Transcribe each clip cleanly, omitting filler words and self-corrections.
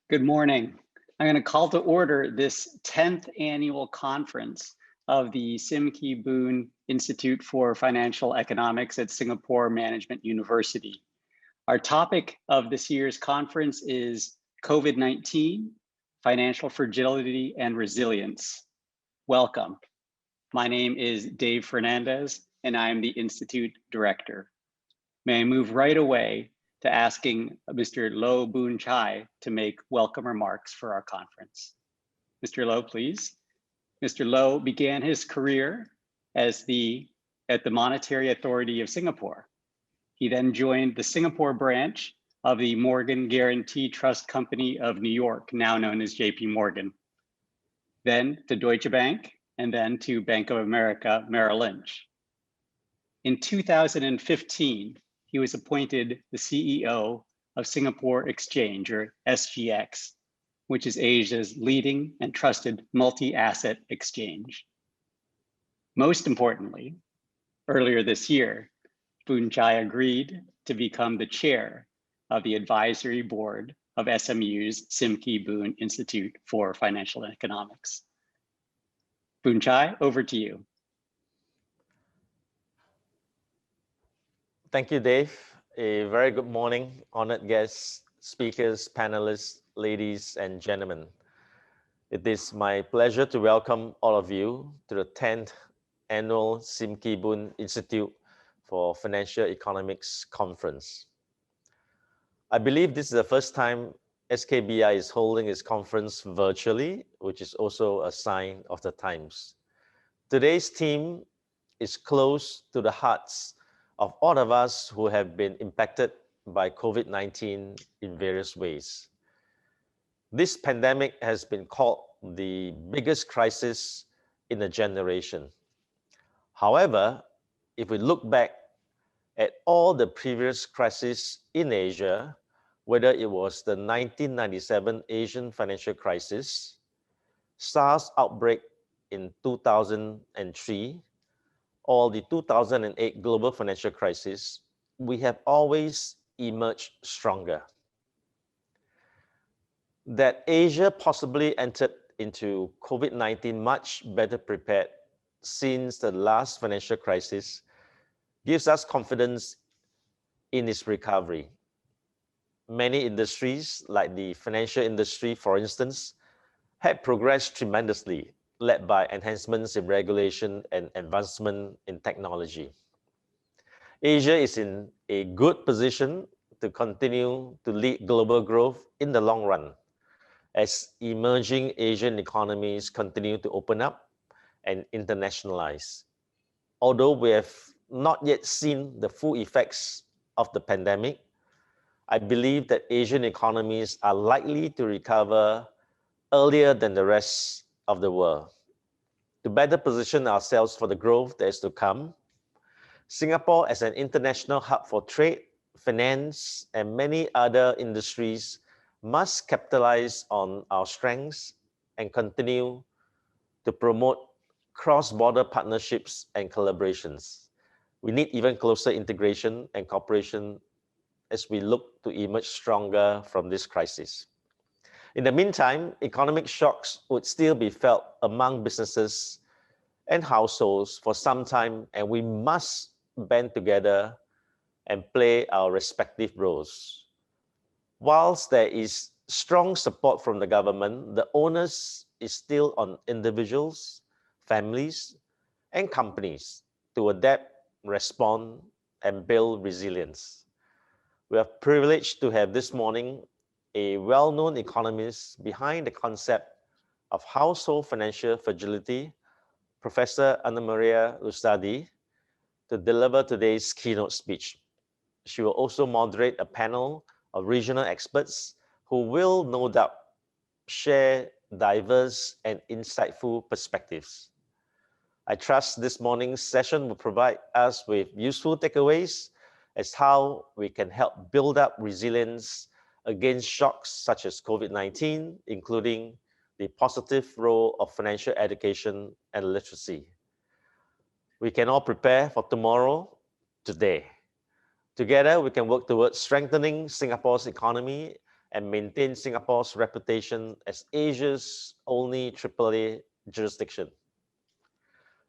Good morning. I'm going to call to order this 10th annual conference of the Sim Kee Boon Institute for Financial Economics at Singapore Management University. Our topic of this year's conference is COVID-19, Financial Fragility and Resilience. Welcome. My name is Dave Fernandez, and I am the Institute Director. May I move right away to asking Mr. Loh Boon Chye to make welcome remarks for our conference. Mr. Loh, please. Mr. Loh began his career at the Monetary Authority of Singapore. He then joined the Singapore branch of the Morgan Guarantee Trust Company of New York, now known as JP Morgan. Then to Deutsche Bank, and then to Bank of America Merrill Lynch. In 2015, he was appointed the CEO of Singapore Exchange, or SGX, which is Asia's leading and trusted multi-asset exchange. Most importantly, earlier this year, Boon Chye agreed to become the chair of the advisory board of SMU's Sim Kee Boon Institute for Financial Economics. Boon Chye, over to you. Thank you, Dave. A very good morning, honored guests, speakers, panelists, ladies and gentlemen. It is my pleasure to welcome all of you to the 10th Annual Sim Kee Boon Institute for Financial Economics Conference. I believe this is the first time SKBI is holding its conference virtually, which is also a sign of the times. Today's theme is close to the hearts of all of us who have been impacted by COVID-19 in various ways. This pandemic has been called the biggest crisis in a generation. However, if we look back at all the previous crises in Asia, whether it was the 1997 Asian financial crisis, SARS outbreak in 2003, or the 2008 global financial crisis, we have always emerged stronger. That Asia possibly entered into COVID-19 much better prepared since the last financial crisis gives us confidence in its recovery. Many industries, like the financial industry, for instance, had progressed tremendously, led by enhancements in regulation and advancement in technology. Asia is in a good position to continue to lead global growth in the long run as emerging Asian economies continue to open up and internationalize. Although we have not yet seen the full effects of the pandemic, I believe that Asian economies are likely to recover earlier than the rest of the world. To better position ourselves for the growth that is to come, Singapore as an international hub for trade, finance, and many other industries must capitalize on our strengths and continue to promote cross-border partnerships and collaborations. We need even closer integration and cooperation as we look to emerge stronger from this crisis. In the meantime, economic shocks would still be felt among businesses and households for some time, and we must band together and play our respective roles. Whilst there is strong support from the government, the onus is still on individuals, families, and companies to adapt, respond, and build resilience. We are privileged to have this morning a well-known economist behind the concept of household financial fragility, Professor Annamaria Lusardi, to deliver today's keynote speech. She will also moderate a panel of regional experts who will no doubt share diverse and insightful perspectives. I trust this morning's session will provide us with useful takeaways as how we can help build up resilience against shocks such as COVID-19, including the positive role of financial education and literacy. We can all prepare for tomorrow, today. Together, we can work towards strengthening Singapore's economy and maintain Singapore's reputation as Asia's only AAA jurisdiction.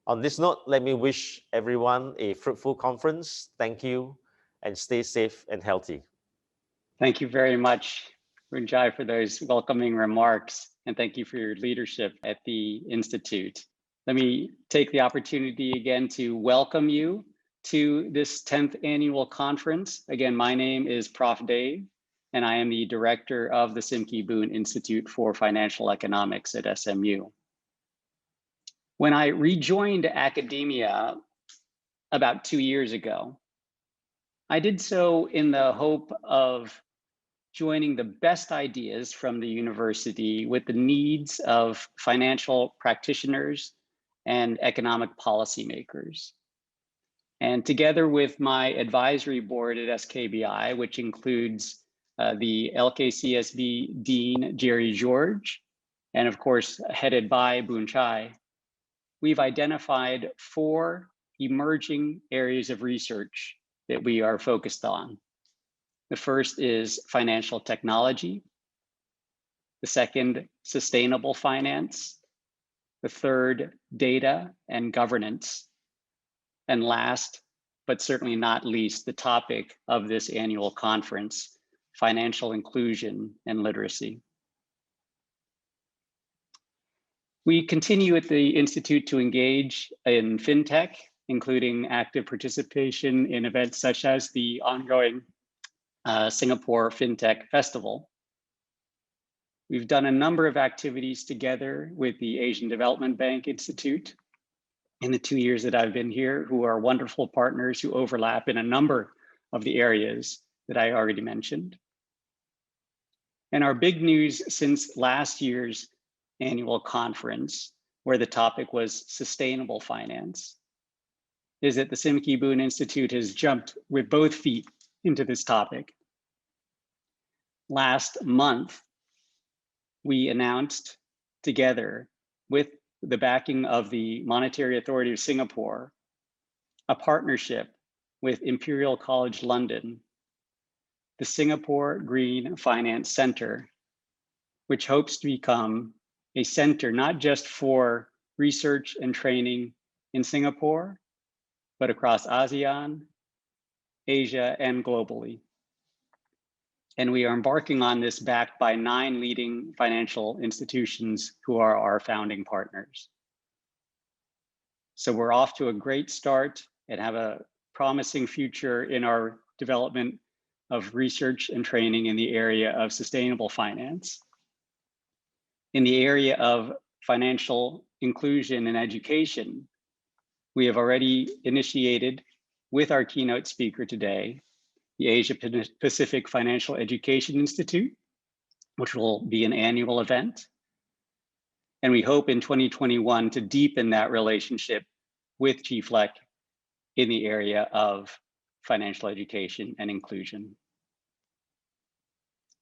On this note, let me wish everyone a fruitful conference. Thank you, and stay safe and healthy. Thank you very much, Boon Chye, for those welcoming remarks, and thank you for your leadership at the Institute. Let me take the opportunity again to welcome you to this 10th annual conference. Again, my name is Prof Dave, and I am the director of the Simki Boon Institute for Financial Economics at SMU. When I rejoined academia about 2 years ago, I did so in the hope of joining the best ideas from the university with the needs of financial practitioners and economic policymakers. And together with my advisory board at SKBI, which includes the LKCSB Dean Jerry George, and of course, headed by Boon Chye, we've identified 4 emerging areas of research that we are focused on. The first is financial technology. The second, sustainable finance. The third, data and governance. And last, but certainly not least, the topic of this annual conference, financial inclusion and literacy. We continue at the Institute to engage in fintech, including active participation in events such as the ongoing Singapore FinTech Festival. We've done a number of activities together with the Asian Development Bank Institute in the 2 years that I've been here, who are wonderful partners who overlap in a number of the areas that I already mentioned. And our big news since last year's annual conference, where the topic was sustainable finance, is that the Simki Boon Institute has jumped with both feet into this topic. Last month, we announced together with the backing of the Monetary Authority of Singapore, a partnership with Imperial College London, the Singapore Green Finance Center, which hopes to become a center not just for research and training in Singapore, but across ASEAN, Asia, and globally. And we are embarking on this backed by 9 leading financial institutions who are our founding partners. So we're off to a great start and have a promising future in our development of research and training in the area of sustainable finance. In the area of financial inclusion and education, we have already initiated with our keynote speaker today, the Asia Pacific Financial Education Institute, which will be an annual event. And we hope in 2021 to deepen that relationship with GFLEC in the area of financial education and inclusion.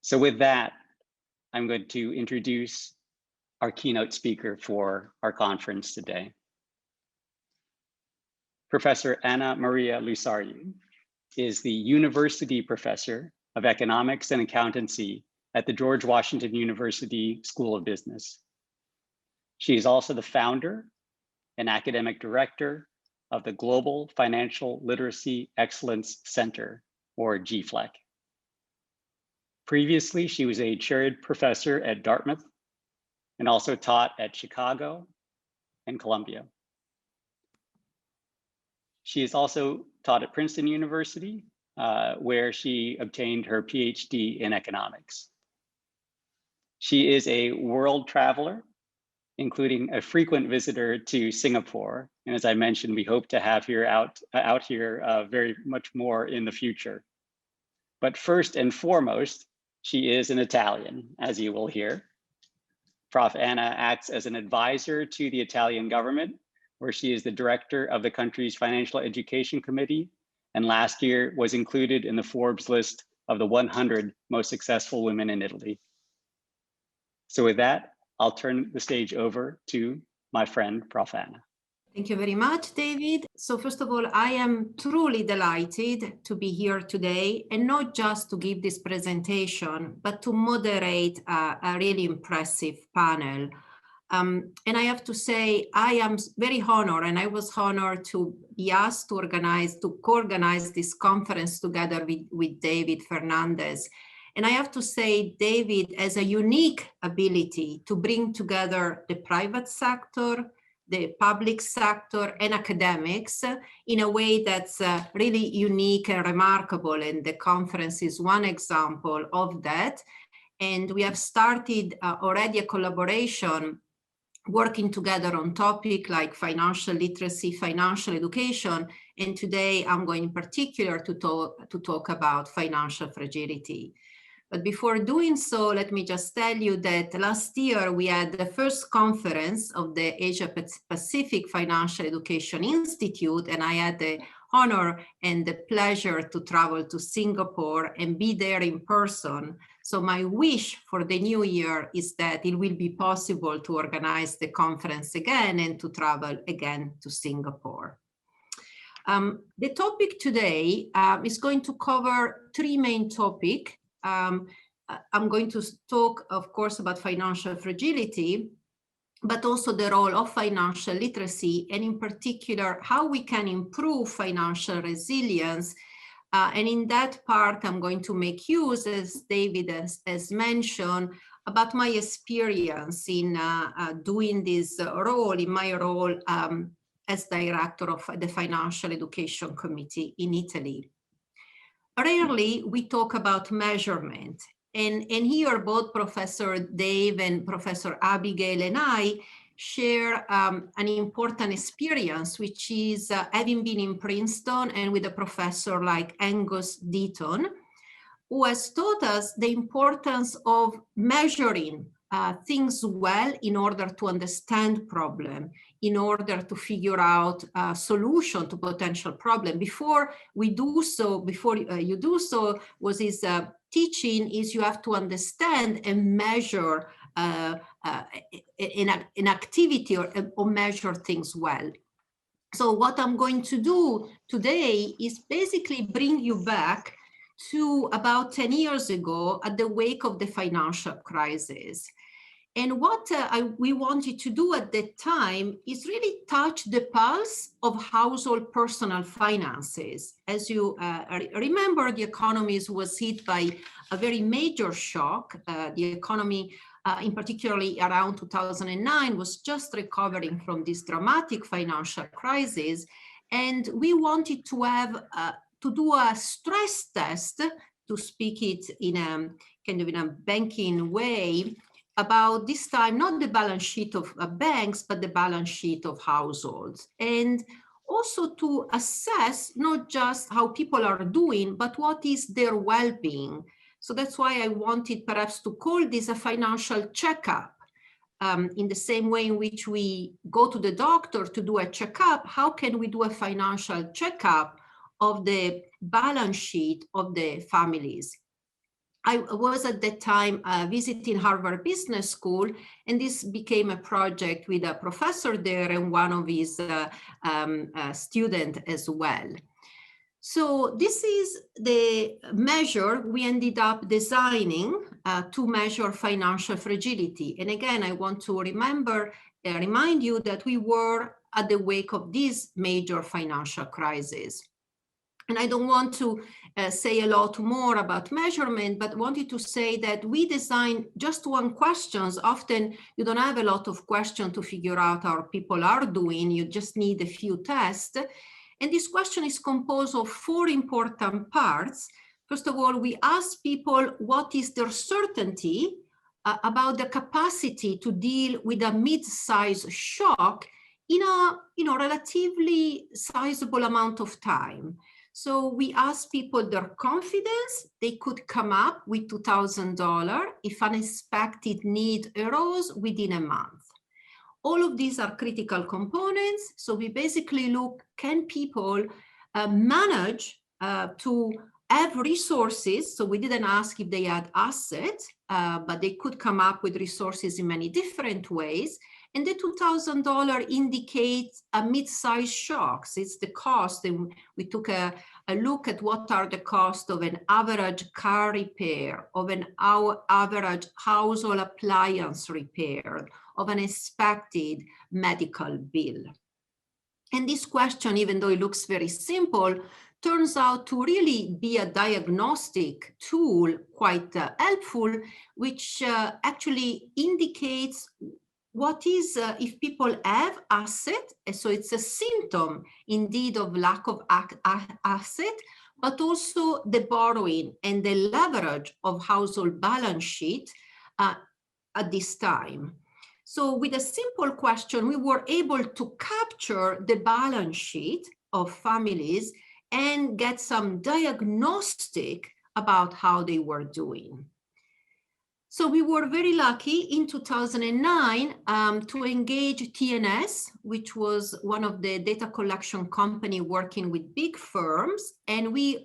So with that, I'm going to introduce our keynote speaker for our conference today. Professor Annamaria Lusardi is the University Professor of Economics and Accountancy at the George Washington University School of Business. She is also the founder and academic director of the Global Financial Literacy Excellence Center, or GFLEC. Previously, she was a chaired professor at Dartmouth and also taught at Chicago and Columbia. She has also taught at Princeton University, where she obtained her PhD in economics. She is a world traveler, including a frequent visitor to Singapore. And as I mentioned, we hope to have her out here very much more in the future. But first and foremost, she is an Italian, as you will hear. Prof Anna acts as an advisor to the Italian government, where she is the director of the country's Financial Education Committee, and last year was included in the Forbes list of the 100 most successful women in Italy. So with that, I'll turn the stage over to my friend, Prof Anna. Thank you very much, David. So first of all, I am truly delighted to be here today, and not just to give this presentation, but to moderate a really impressive panel. And I have to say, I am very honored, and I was honored to be asked to co-organize this conference together with David Fernandez. And I have to say, David has a unique ability to bring together the private sector, the public sector, and academics in a way that's really unique and remarkable. And the conference is one example of that. And we have started already a collaboration working together on topics like financial literacy, financial education. And today I'm going in particular to talk about financial fragility. But before doing so, let me just tell you that last year we had the first conference of the Asia Pacific Financial Education Institute, and I had the honor and the pleasure to travel to Singapore and be there in person. So my wish for the new year is that it will be possible to organize the conference again and to travel again to Singapore. The topic today is going to cover three main topics. I'm going to talk, of course, about financial fragility, but also the role of financial literacy, and in particular, how we can improve financial resilience. And in that part, I'm going to make use, as David has mentioned, about my experience in doing this role, in my role as director of the Financial Education Committee in Italy. Rarely we talk about measurement, and here both Professor Dave and Professor Abigail and I share an important experience, which is having been in Princeton and with a professor like Angus Deaton, who has taught us the importance of measuring things well in order to understand problem, in order to figure out a solution to potential problem. Before you do so, was his teaching is you have to understand and measure an activity or measure things well. So what I'm going to do today is basically bring you back to about 10 years ago at the wake of the financial crisis. And what we wanted to do at that time is really touch the pulse of household personal finances. As you remember, the economy was hit by a very major shock. The economy, in particularly around 2009, was just recovering from this dramatic financial crisis. And we wanted to have to do a stress test, to speak it in a kind of in a banking way, about this time, not the balance sheet of banks, but the balance sheet of households. And also to assess not just how people are doing, but what is their well-being. So that's why I wanted perhaps to call this a financial checkup. In the same way in which we go to the doctor to do a checkup, how can we do a financial checkup of the balance sheet of the families? I was at that time visiting Harvard Business School, and this became a project with a professor there and one of his students as well. So this is the measure we ended up designing to measure financial fragility. And again, I want to remind you that we were at the wake of this major financial crisis. And I don't want to say a lot more about measurement, but wanted to say that we designed just one question. Often you don't have a lot of questions to figure out how people are doing. You just need a few tests. And this question is composed of four important parts. First of all, we ask people what is their certainty about the capacity to deal with a mid-sized shock in a relatively sizable amount of time. So we asked people their confidence. They could come up with $2,000 if unexpected need arose within a month. All of these are critical components. So we basically look, can people manage to have resources? So we didn't ask if they had assets, but they could come up with resources in many different ways. And the $2,000 indicates a mid-size shocks. It's the cost. And we took a look at what are the costs of an average car repair, of an average household appliance repair, of an expected medical bill. And this question, even though it looks very simple, turns out to really be a diagnostic tool, quite helpful, which actually indicates what is, if people have asset, so it's a symptom indeed of lack of asset, but also the borrowing and the leverage of household balance sheet at this time. So with a simple question, we were able to capture the balance sheet of families and get some diagnostic about how they were doing. So we were very lucky in 2009 to engage TNS, which was one of the data collection company working with big firms. And we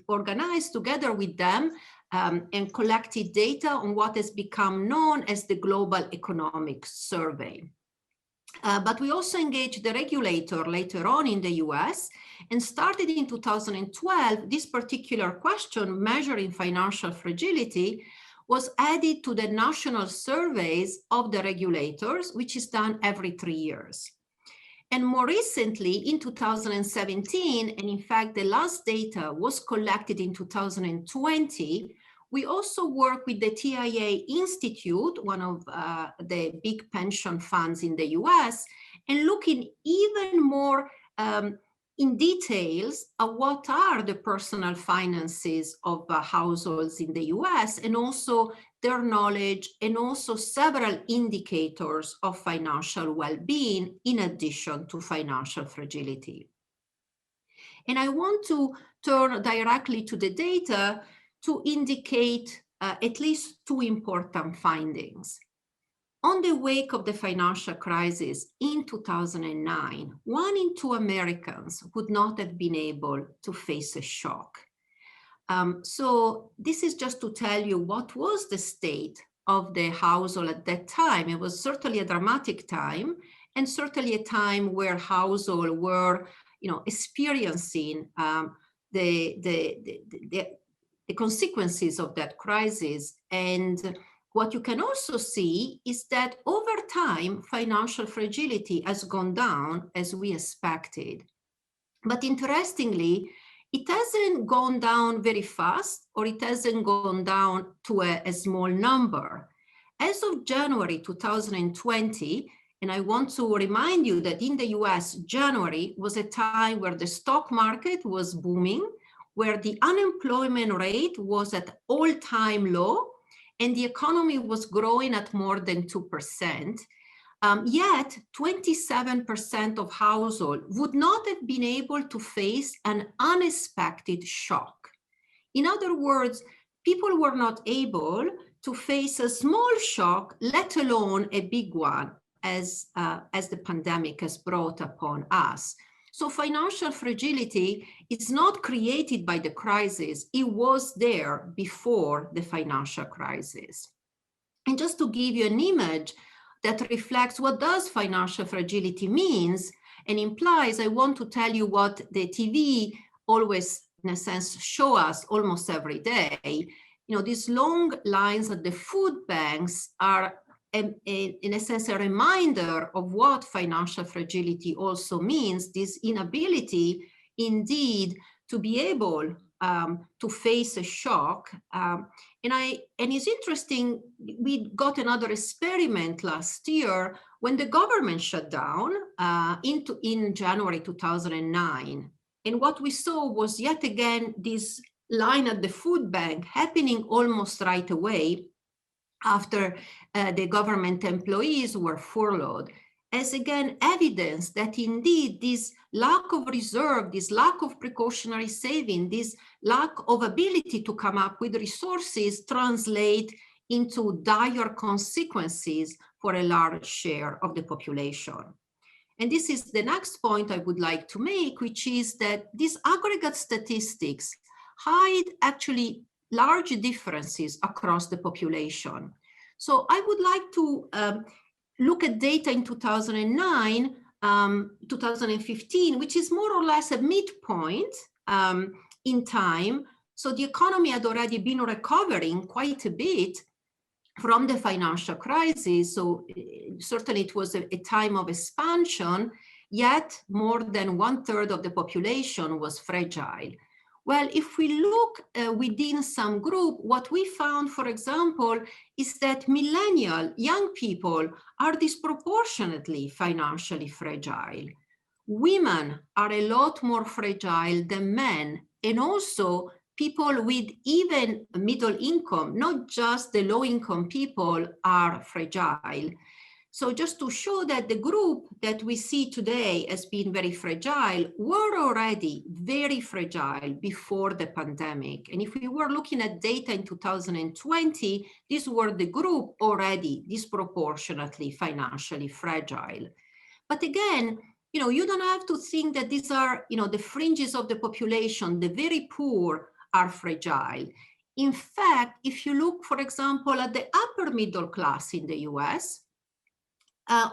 organized together with them and collected data on what has become known as the Global Economic Survey. But we also engaged the regulator later on in the US and started in 2012, this particular question, measuring financial fragility, was added to the national surveys of the regulators, which is done every 3 years. And more recently, in 2017, and in fact, the last data was collected in 2020, we also work with the TIA Institute, one of the big pension funds in the US, and looking even more in details of what are the personal finances of households in the US, and also their knowledge, and also several indicators of financial well-being in addition to financial fragility. And I want to turn directly to the data to indicate at least two important findings. On the wake of the financial crisis in 2009, 1 in 2 Americans would not have been able to face a shock. So this is just to tell you what was the state of the household at that time. It was certainly a dramatic time, and certainly a time where households were, experiencing the consequences of that crisis. And what you can also see is that over time, financial fragility has gone down as we expected. But interestingly, it hasn't gone down very fast, or it hasn't gone down to a small number. As of January 2020, and I want to remind you that in the US, January was a time where the stock market was booming, where the unemployment rate was at all-time low, and the economy was growing at more than 2%. Yet 27% of households would not have been able to face an unexpected shock. In other words, people were not able to face a small shock, let alone a big one, as the pandemic has brought upon us. So financial fragility is not created by the crisis. It was there before the financial crisis. And just to give you an image that reflects what does financial fragility means and implies, I want to tell you what the TV always, in a sense, show us almost every day. These long lines at the food banks are, in a sense, a reminder of what financial fragility also means, this inability indeed to be able to face a shock. And it's interesting, we got another experiment last year when the government shut down in January 2009. And what we saw was yet again this line at the food bank happening almost right away after the government employees were furloughed, as again evidence that indeed this lack of reserve, this lack of precautionary saving, this lack of ability to come up with resources translate into dire consequences for a large share of the population. And this is the next point I would like to make, which is that these aggregate statistics hide actually large differences across the population. So I would like to look at data in 2009, 2015, which is more or less a midpoint in time. So the economy had already been recovering quite a bit from the financial crisis. So certainly it was a time of expansion, yet more than 1/3 of the population was fragile. Well, if we look within some group, what we found, for example, is that millennial young people are disproportionately financially fragile. Women are a lot more fragile than men, and also people with even middle income, not just the low income people, are fragile. So just to show that the group that we see today as being very fragile were already very fragile before the pandemic. And if we were looking at data in 2020, these were the group already disproportionately financially fragile. But again, you don't have to think that these are, the fringes of the population, the very poor are fragile. In fact, if you look, for example, at the upper middle class in the US,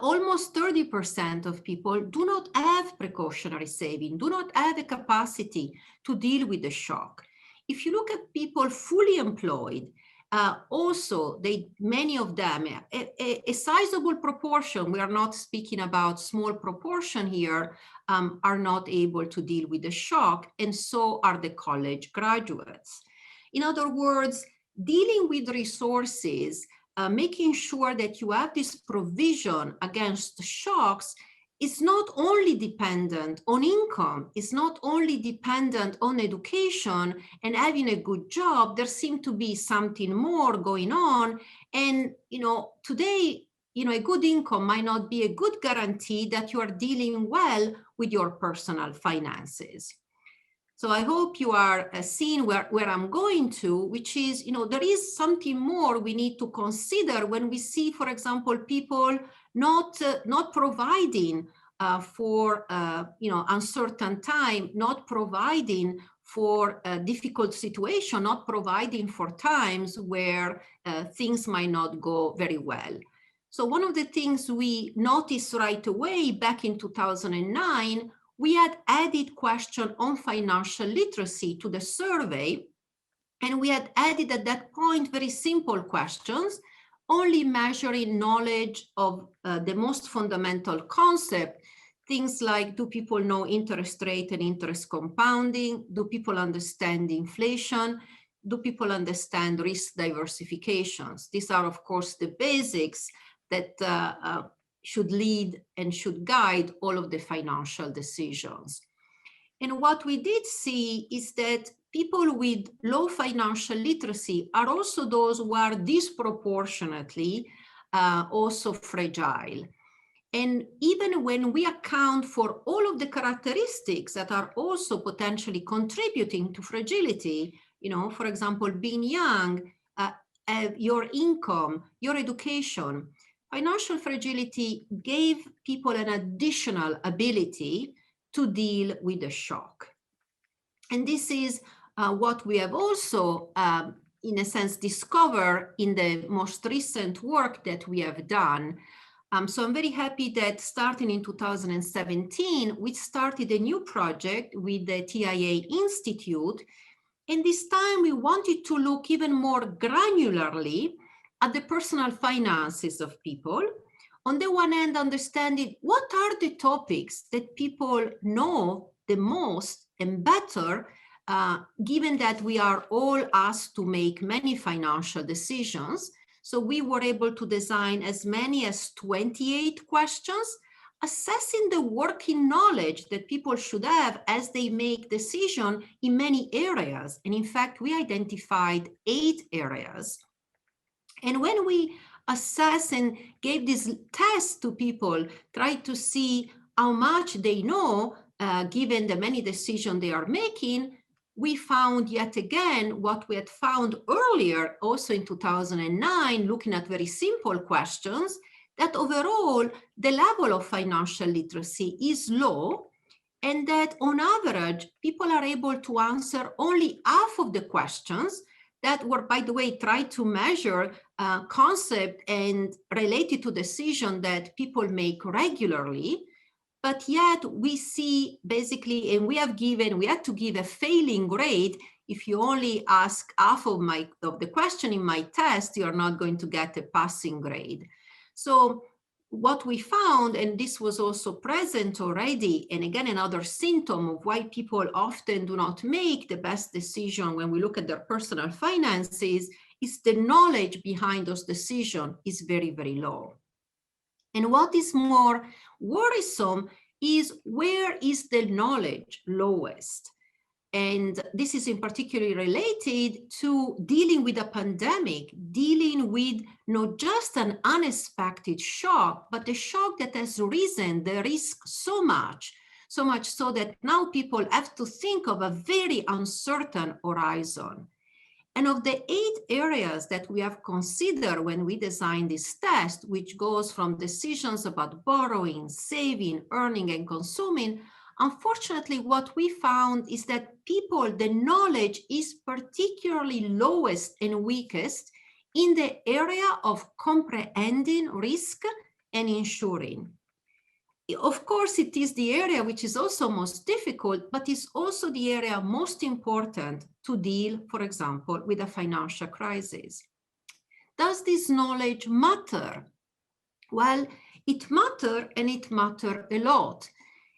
almost 30% of people do not have precautionary saving, do not have a capacity to deal with the shock. If you look at people fully employed, also many of them, a sizable proportion, we are not speaking about small proportion here, are not able to deal with the shock, and so are the college graduates. In other words, dealing with resources, making sure that you have this provision against shocks is not only dependent on income, it's not only dependent on education and having a good job. There seems to be something more going on. And, today, a good income might not be a good guarantee that you are dealing well with your personal finances. So I hope you are seeing where I'm going to, which is, there is something more we need to consider when we see, for example, people not providing for, uncertain time, not providing for a difficult situation, not providing for times where things might not go very well. So one of the things we noticed right away back in 2009, we had added question on financial literacy to the survey, and we had added at that point very simple questions, only measuring knowledge of the most fundamental concept, things like, do people know interest rate and interest compounding? Do people understand inflation? Do people understand risk diversifications? These are, of course, the basics that should lead and should guide all of the financial decisions. And what we did see is that people with low financial literacy are also those who are disproportionately also fragile. And even when we account for all of the characteristics that are also potentially contributing to fragility, for example, being young, your income, your education, financial fragility gave people an additional ability to deal with the shock. And this is what we have also, in a sense, discovered in the most recent work that we have done. So I'm very happy that starting in 2017, we started a new project with the TIA Institute. And this time we wanted to look even more granularly at the personal finances of people. On the one hand, understanding what are the topics that people know the most and better, given that we are all asked to make many financial decisions. So we were able to design as many as 28 questions, assessing the working knowledge that people should have as they make decisions in many areas. And in fact, we identified 8 areas. And when we assess and gave this test to people, try to see how much they know, given the many decisions they are making, we found yet again what we had found earlier, also in 2009, looking at very simple questions, that overall the level of financial literacy is low, and that on average, people are able to answer only half of the questions that were, by the way, tried to measure concept and related to decision that people make regularly. But yet we see basically, and we had to give a failing grade. If you only ask half of the question in my test, you're not going to get a passing grade. So what we found, and this was also present already, and again, another symptom of why people often do not make the best decision when we look at their personal finances, is the knowledge behind those decisions is very, very low. And what is more worrisome is where is the knowledge lowest? And this is in particular related to dealing with a pandemic, dealing with not just an unexpected shock, but a shock that has risen the risk so much so that now people have to think of a very uncertain horizon. And of the 8 areas that we have considered when we designed this test, which goes from decisions about borrowing, saving, earning, and consuming, unfortunately, what we found is that the knowledge is particularly lowest and weakest in the area of comprehending risk and insuring. Of course, it is the area which is also most difficult, but it's also the area most important to deal, for example, with a financial crisis. Does this knowledge matter? Well, it matters, and it matters a lot.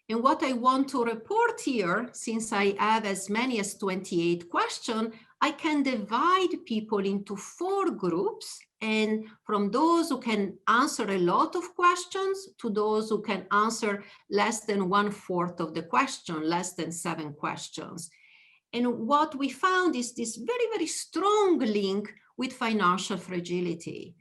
And what I want to report here, since I have as many as 28 questions, I can divide people into 4 groups. And from those who can answer a lot of questions to those who can answer less than 1/4 of the question, less than 7 questions. And what we found is this very, very strong link with financial fragility.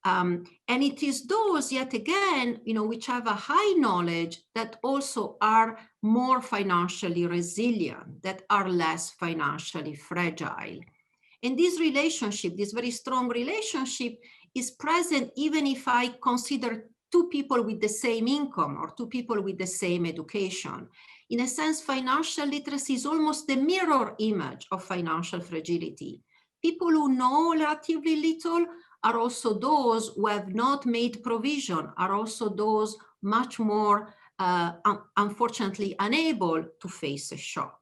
And it is those, yet again, which have a high knowledge that also are more financially resilient, that are less financially fragile. And this relationship, this very strong relationship, is present even if I consider 2 people with the same income or 2 people with the same education. In a sense, financial literacy is almost the mirror image of financial fragility. People who know relatively little are also those who have not made provision, are also those much more, unfortunately, unable to face a shock.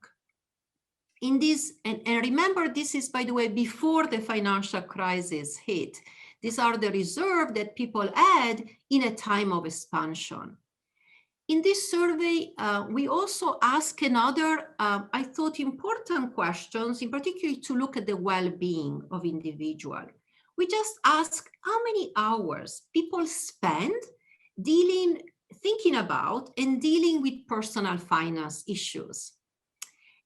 In this, and remember, this is, by the way, before the financial crisis hit. These are the reserves that people had in a time of expansion. In this survey, we also ask another, I thought, important questions, in particular to look at the well-being of individuals. We just ask how many hours people spend thinking about and dealing with personal finance issues.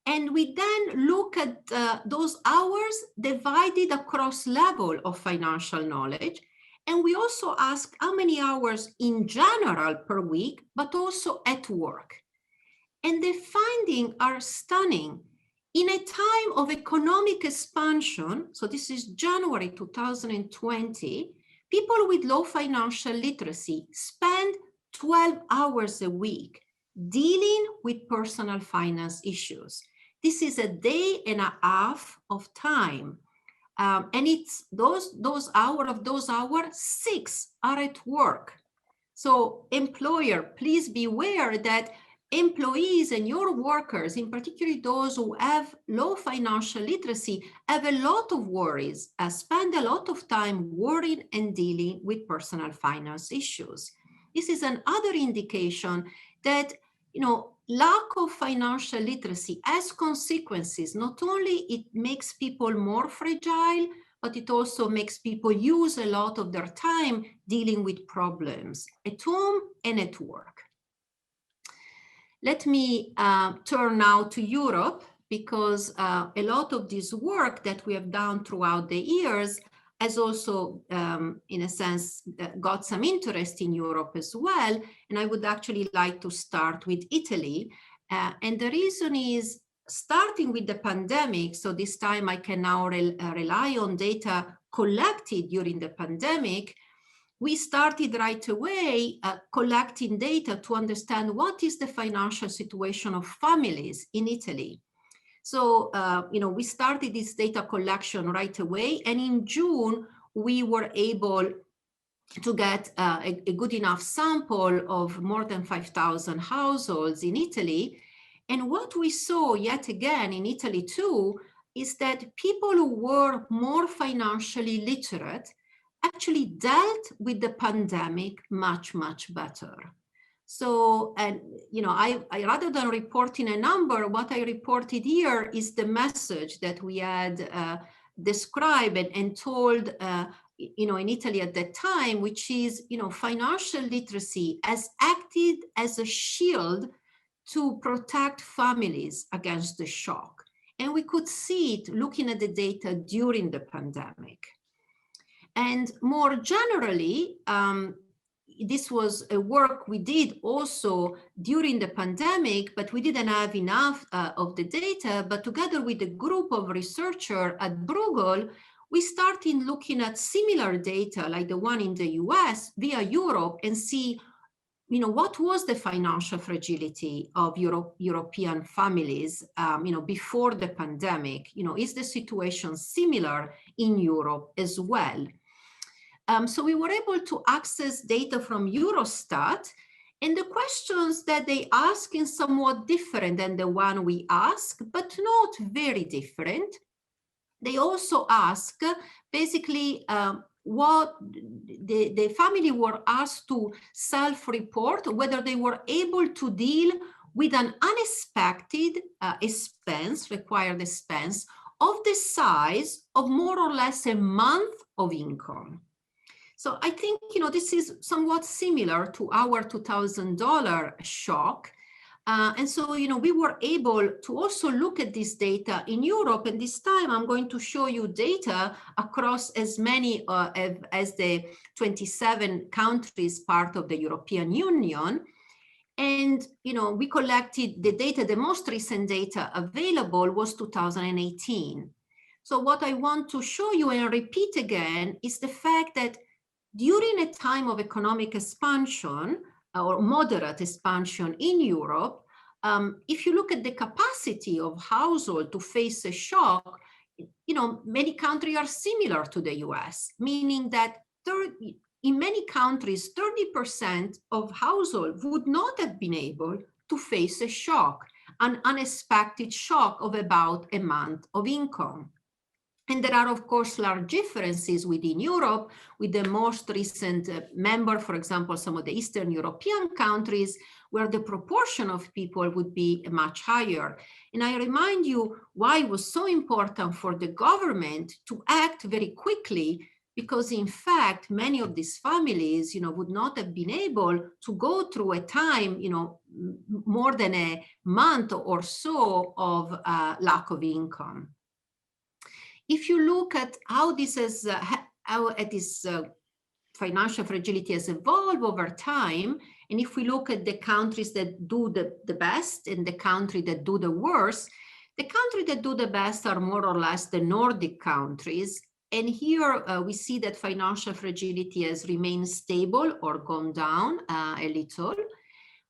And we then look at those hours divided across level of financial knowledge. And we also ask how many hours in general per week, but also at work. And the findings are stunning. In a time of economic expansion, so this is January 2020, people with low financial literacy spend 12 hours a week dealing with personal finance issues. This is a day and a half of time. And it's those hours, 6 are at work. So employer, please be aware that employees and your workers, in particular those who have low financial literacy, have a lot of worries, spend a lot of time worrying and dealing with personal finance issues. This is another indication that, lack of financial literacy has consequences. Not only it makes people more fragile, but it also makes people use a lot of their time dealing with problems at home and at work. Let me turn now to Europe, because a lot of this work that we have done throughout the years has also, in a sense, got some interest in Europe as well. And I would actually like to start with Italy. And the reason is, starting with the pandemic, so this time I can now rely on data collected during the pandemic, we started right away collecting data to understand what is the financial situation of families in Italy. So, we started this data collection right away. And in June, we were able to get a good enough sample of more than 5,000 households in Italy. And what we saw yet again in Italy too, is that people who were more financially literate actually dealt with the pandemic much, much better. So, and I rather than reporting a number, what I reported here is the message that we had described and told, in Italy at that time, which is, financial literacy has acted as a shield to protect families against the shock. And we could see it looking at the data during the pandemic. And more generally, this was a work we did also during the pandemic, but we didn't have enough of the data. But together with a group of researchers at Bruegel, we started looking at similar data like the one in the US via Europe and see, what was the financial fragility of European families, before the pandemic? Is the situation similar in Europe as well? So we were able to access data from Eurostat, and the questions that they ask is somewhat different than the one we ask, but not very different. They also ask basically what the family were asked to self-report, whether they were able to deal with an unexpected required expense of the size of more or less a month of income. So I think, this is somewhat similar to our $2,000 shock. And so, we were able to also look at this data in Europe. And this time I'm going to show you data across as many as the 27 countries part of the European Union. And, we collected the data, the most recent data available was 2018. So what I want to show you and repeat again is the fact that during a time of economic expansion or moderate expansion in Europe, if you look at the capacity of households to face a shock, many countries are similar to the US, meaning that in many countries, 30% of households would not have been able to face a shock, an unexpected shock of about a month of income. And there are, of course, large differences within Europe, with the most recent member, for example, some of the Eastern European countries, where the proportion of people would be much higher. And I remind you why it was so important for the government to act very quickly, because in fact, many of these families, would not have been able to go through a time, more than a month or so of lack of income. If you look at how this has, financial fragility has evolved over time, and if we look at the countries that do the best and the country that do the worst, the countries that do the best are more or less the Nordic countries. And here we see that financial fragility has remained stable or gone down a little.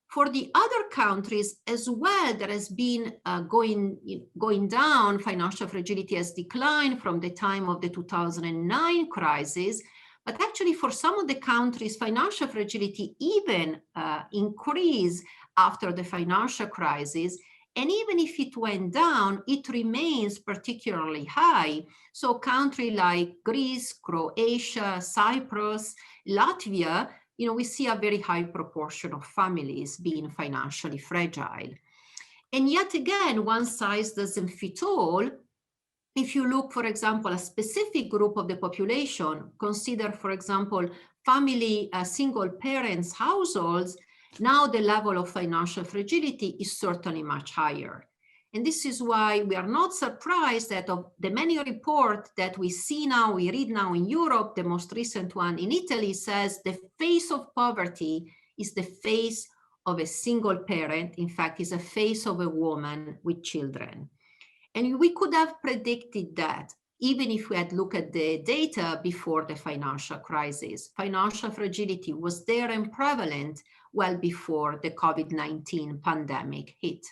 For the other countries as well, there has been going down. Financial fragility has declined from the time of the 2009 crisis. But actually, for some of the countries, financial fragility even increased after the financial crisis. And even if it went down, it remains particularly high. So countries like Greece, Croatia, Cyprus, Latvia, we see a very high proportion of families being financially fragile. And yet again, one size doesn't fit all. If you look, for example, a specific group of the population, consider, for example, family single parents households, now the level of financial fragility is certainly much higher. And this is why we are not surprised that of the many reports that we see now, we read now in Europe, the most recent one in Italy says the face of poverty is the face of a single parent. In fact, is a face of a woman with children. And we could have predicted that even if we had looked at the data before the financial crisis. Financial fragility was there and prevalent well before the COVID-19 pandemic hit.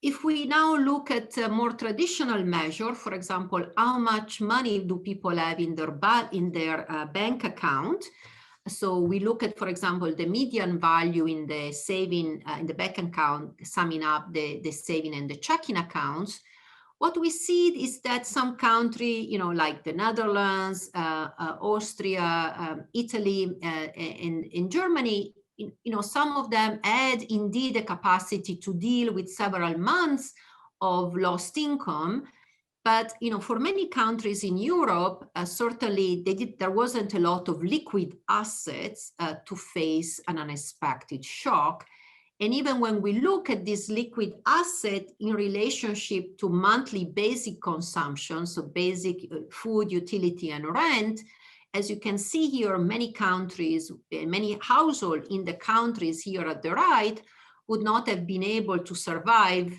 If we now look at a more traditional measure, for example, how much money do people have in their bank account? So we look at, for example, the median value in the saving in the bank account, summing up the saving and the checking accounts. What we see is that some country, like the Netherlands, Austria, Italy, and in Germany, some of them had indeed a capacity to deal with several months of lost income. But for many countries in Europe, certainly there wasn't a lot of liquid assets to face an unexpected shock. And even when we look at this liquid asset in relationship to monthly basic consumption, so basic food, utility, and rent, as you can see here, many countries, many households in the countries here at the right would not have been able to survive,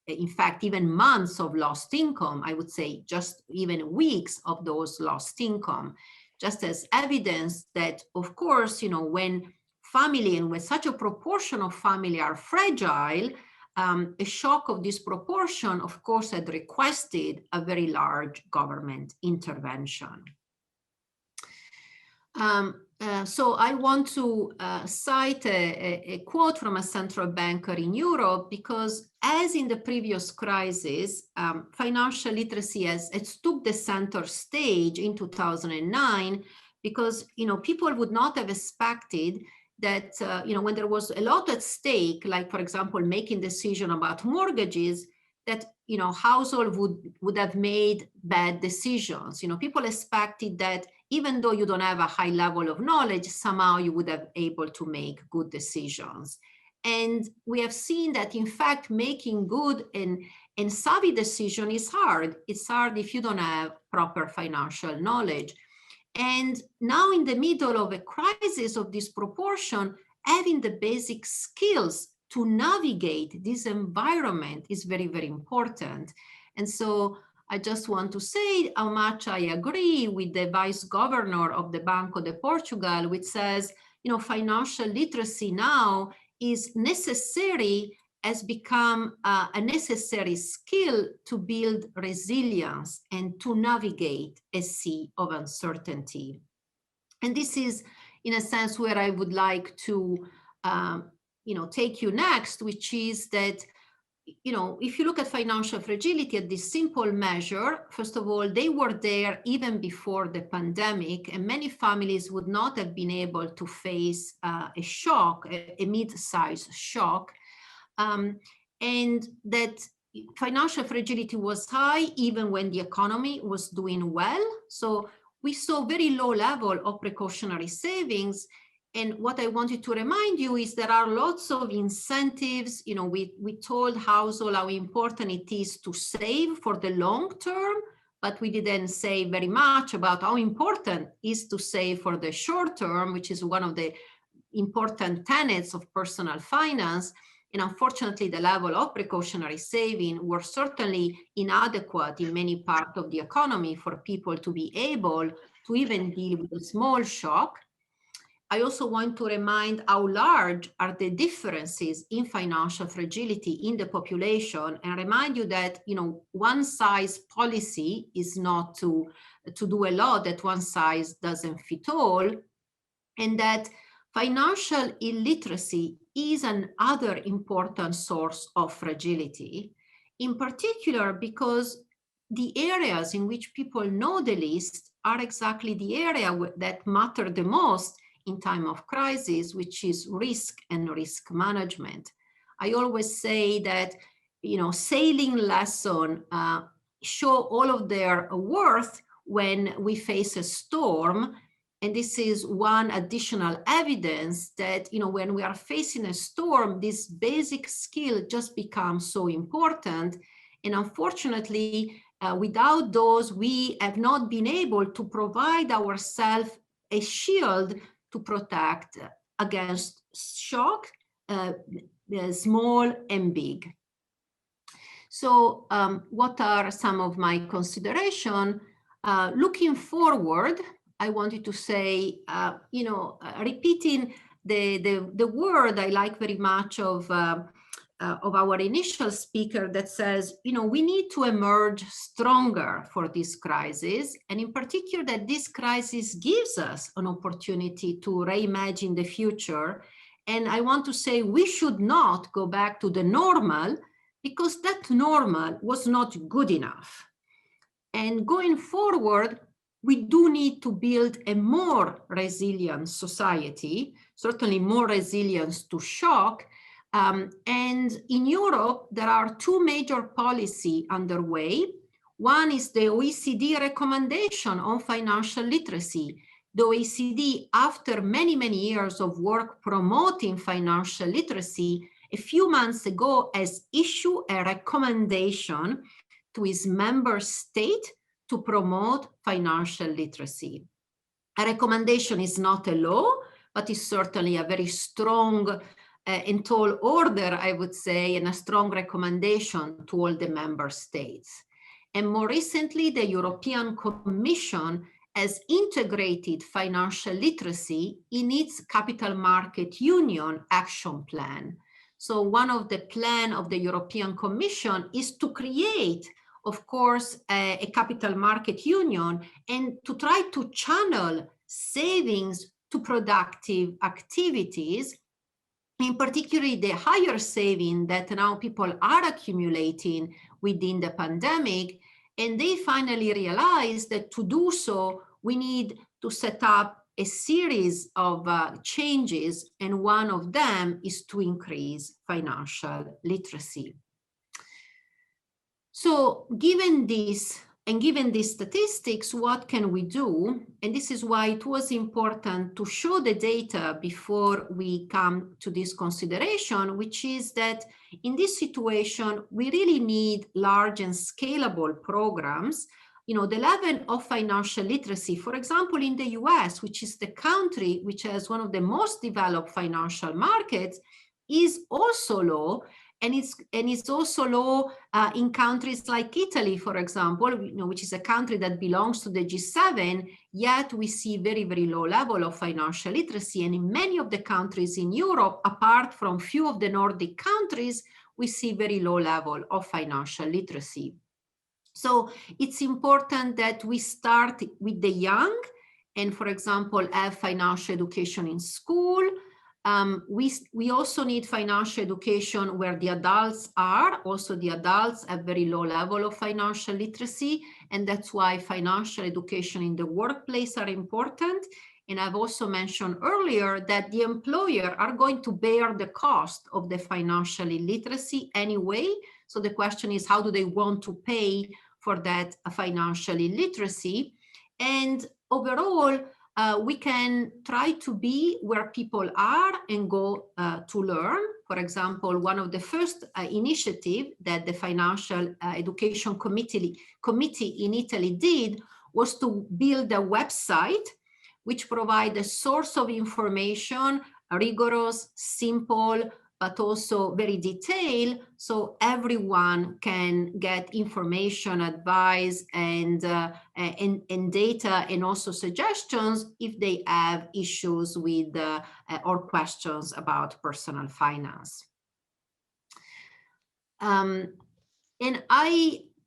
in fact, even months of lost income, I would say just even weeks of those lost income, just as evidence that, of course, when family and when such a proportion of family are fragile, a shock of this proportion, of course, had requested a very large government intervention. So I want to cite a quote from a central banker in Europe, because as in the previous crisis, financial literacy has took the center stage in 2009, because people would not have expected that when there was a lot at stake, like for example making decision about mortgages, that household would have made bad decisions. People expected that even though you don't have a high level of knowledge, somehow you would have able to make good decisions. And we have seen that in fact making good and savvy decision is hard. It's hard if you don't have proper financial knowledge. And now in the middle of a crisis of this proportion, having the basic skills to navigate this environment is very, very important. And so I just want to say how much I agree with the vice governor of the Banco de Portugal, which says, financial literacy now is necessary, has become a necessary skill to build resilience and to navigate a sea of uncertainty. And this is, in a sense, where I would like to take you next, which is that, if you look at financial fragility at this simple measure, first of all, they were there even before the pandemic, and many families would not have been able to face a shock, a mid-sized shock, and that financial fragility was high even when the economy was doing well. So we saw very low level of precautionary savings. And what I wanted to remind you is there are lots of incentives. We told households how important it is to save for the long term, but we didn't say very much about how important it is to save for the short term, which is one of the important tenets of personal finance. And unfortunately, the level of precautionary saving were certainly inadequate in many parts of the economy for people to be able to even deal with a small shock. I also want to remind how large are the differences in financial fragility in the population, and remind you that one size policy is not to do a lot, that one size doesn't fit all, and that financial illiteracy is another important source of fragility, in particular because the areas in which people know the least are exactly the area that matter the most in time of crisis, which is risk and risk management. I always say that, sailing lesson show all of their worth when we face a storm. And this is one additional evidence that, when we are facing a storm, this basic skill just becomes so important. And unfortunately, without those, we have not been able to provide ourselves a shield to protect against shock, small and big. So what are some of my considerations? Looking forward, I wanted to say, repeating the word I like very much of of our initial speaker that says, we need to emerge stronger for this crisis, and in particular that this crisis gives us an opportunity to reimagine the future. And I want to say we should not go back to the normal, because that normal was not good enough. And going forward, we do need to build a more resilient society, certainly more resilience to shock. And in Europe, there are two major policies underway. One is the OECD recommendation on financial literacy. The OECD, after many, many years of work promoting financial literacy, a few months ago has issued a recommendation to its member state to promote financial literacy. A recommendation is not a law, but is certainly a very strong and tall order, I would say, and a strong recommendation to all the member states. And more recently, the European Commission has integrated financial literacy in its Capital Market Union Action Plan. So one of the plans of the European Commission is to create, of course, a capital market union and to try to channel savings to productive activities, in particular the higher saving that now people are accumulating within the pandemic. And they finally realized that to do so, we need to set up a series of changes, and one of them is to increase financial literacy. So given this, and given these statistics, what can we do? And this is why it was important to show the data before we come to this consideration, which is that in this situation, we really need large and scalable programs. The level of financial literacy, for example, in the US, which is the country which has one of the most developed financial markets, is also low. And it's also low in countries like Italy, for example, which is a country that belongs to the G7, yet we see very, very low level of financial literacy. And in many of the countries in Europe, apart from few of the Nordic countries, we see very low level of financial literacy. So it's important that we start with the young and, for example, have financial education in school. We also need financial education where the adults are. Also, the adults have very low level of financial literacy, and that's why financial education in the workplace are important. And I've also mentioned earlier that the employer are going to bear the cost of the financial illiteracy anyway. So the question is, how do they want to pay for that financial illiteracy? And overall, we can try to be where people are and go to learn. For example, one of the first initiatives that the Financial Education Committee in Italy did was to build a website which provides a source of information, rigorous, simple, but also very detailed, so everyone can get information, advice, and data, and also suggestions if they have issues with or questions about personal finance. And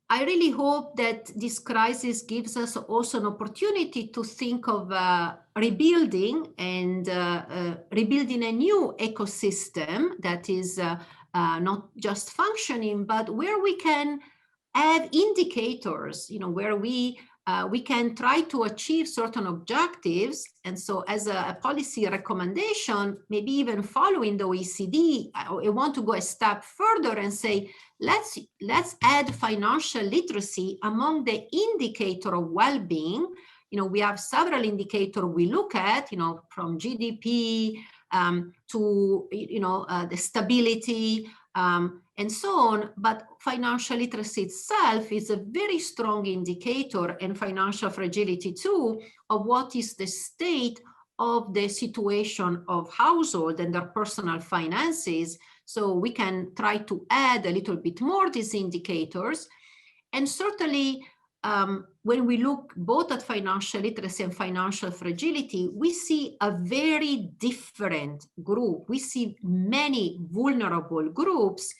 I really hope that this crisis gives us also an opportunity to think of rebuilding and rebuilding a new ecosystem that is not just functioning, but where we can have indicators, where we can try to achieve certain objectives. And so as a policy recommendation, maybe even following the OECD, I want to go a step further and say, let's add financial literacy among the indicator of well-being. We have several indicators we look at, from GDP to, the stability, and so on. But financial literacy itself is a very strong indicator, and financial fragility too, of what is the state of the situation of household and their personal finances. So we can try to add a little bit more these indicators. And certainly when we look both at financial literacy and financial fragility, we see a very different group. We see many vulnerable groups,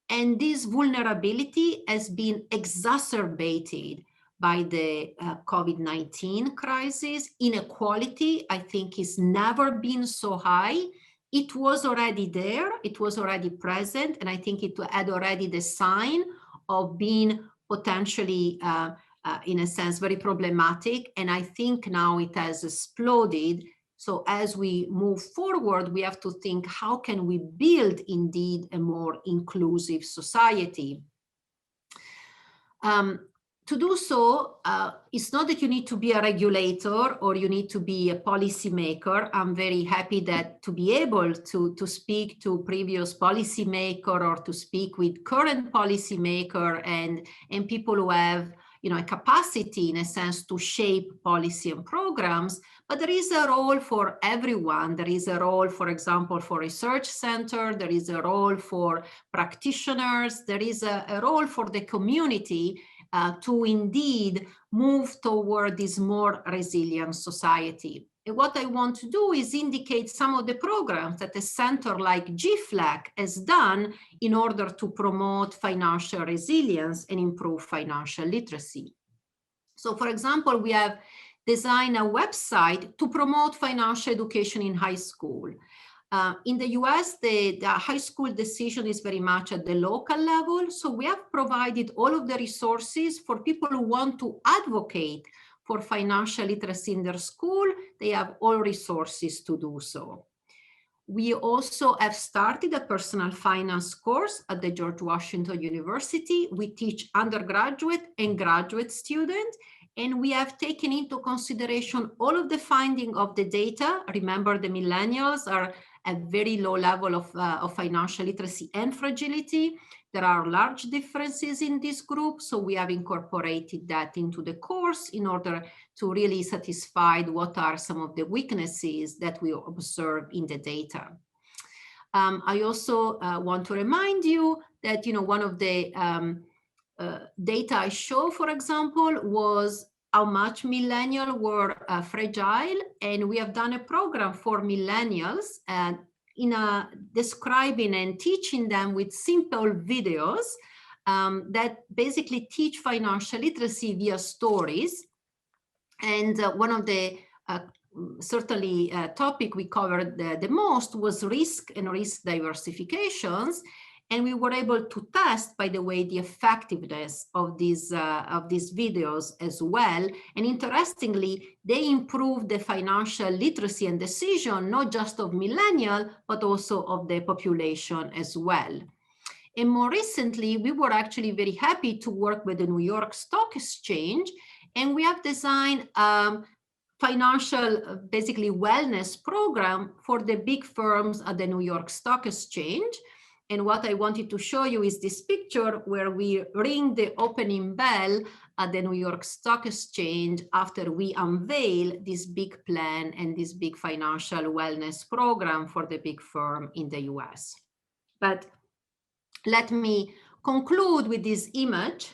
and this vulnerability has been exacerbated by the COVID-19 crisis. Inequality, I think, has never been so high. It was already there, it was already present, and I think it had already the sign of being potentially, in a sense, very problematic. And I think now it has exploded. So as we move forward, we have to think, how can we build indeed a more inclusive society? To do so, it's not that you need to be a regulator or you need to be a policymaker. I'm very happy that to be able to speak to previous policymaker or to speak with current policymaker and people who have, you know, a capacity in a sense to shape policy and programs. But there is a role for everyone. There is a role, for example, for research center. There is a role for practitioners. There is a role for the community to indeed move toward this more resilient society. And what I want to do is indicate some of the programs that a center like GFLAC has done in order to promote financial resilience and improve financial literacy. So, for example, we have designed a website to promote financial education in high school. In the US, the high school decision is very much at the local level. So we have provided all of the resources for people who want to advocate for financial literacy in their school. They have all resources to do so. We also have started a personal finance course at the George Washington University. We teach undergraduate and graduate students, and we have taken into consideration all of the finding of the data. Remember, the millennials are at very low level of financial literacy and fragility. There are large differences in this group, so we have incorporated that into the course in order to really satisfy what are some of the weaknesses that we observe in the data. I also want to remind you that, you know, one of the data I show, for example, was how much millennials were fragile, and we have done a program for millennials in describing and teaching them with simple videos that basically teach financial literacy via stories. And one of the certainly topic we covered the most was risk and risk diversifications. And we were able to test, by the way, the effectiveness of these videos as well. And interestingly, they improved the financial literacy and decision, not just of millennials, but also of the population as well. And more recently, we were actually very happy to work with the New York Stock Exchange, and we have designed financial, basically wellness program for the big firms at the New York Stock Exchange. And what I wanted to show you is this picture where we ring the opening bell at the New York Stock Exchange after we unveil this big plan and this big financial wellness program for the big firm in the US. But let me conclude with this image,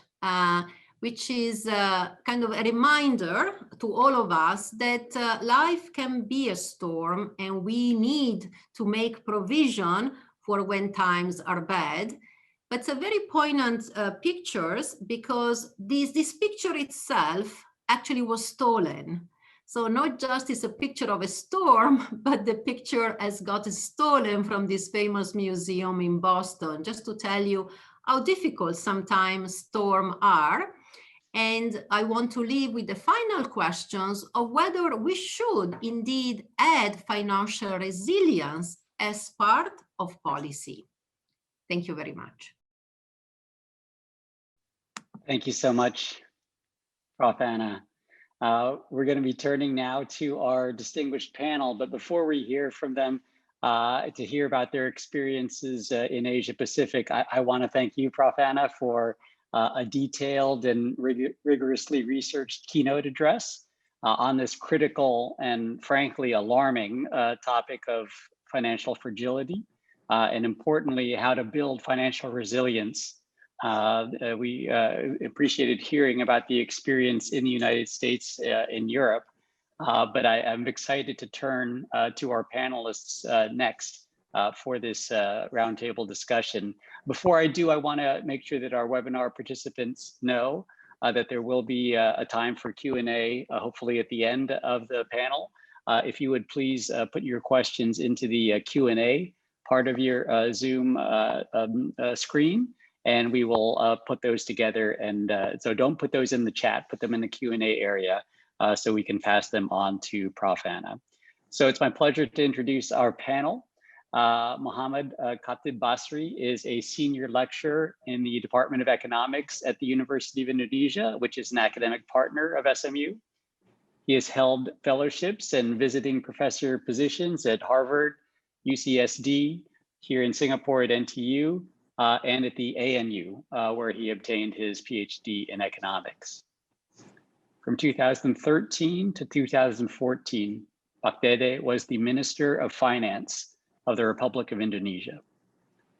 which is kind of a reminder to all of us that life can be a storm and we need to make provision for when times are bad. But it's a very poignant pictures because this picture itself actually was stolen. So not just is a picture of a storm, but the picture has got stolen from this famous museum in Boston, just to tell you how difficult sometimes storms are. And I want to leave with the final questions of whether we should indeed add financial resilience as part of policy. Thank you very much. Thank you so much, Prof Anna. We're going to be turning now to our distinguished panel, but before we hear from them, to hear about their experiences in Asia Pacific, I want to thank you, Prof Anna, for a detailed and rigorously researched keynote address on this critical and frankly alarming topic of financial fragility, and importantly, how to build financial resilience We appreciated hearing about the experience in the United States, in Europe, but I'm excited to turn to our panelists next for this roundtable discussion. Before I do, I want to make sure that our webinar participants know that there will be a time for Q&A, hopefully at the end of the panel. If you would please put your questions into the Q&A part of your Zoom screen, and we will put those together. And so don't put those in the chat, put them in the Q&A area so we can pass them on to Prof Anna. So it's my pleasure to introduce our panel. Muhamad Chatib Basri is a senior lecturer in the Department of Economics at the University of Indonesia, which is an academic partner of SMU. He has held fellowships and visiting professor positions at Harvard, UCSD, here in Singapore at NTU, and at the ANU, where he obtained his PhD in economics. From 2013 to 2014, Pak Dede was the Minister of Finance of the Republic of Indonesia.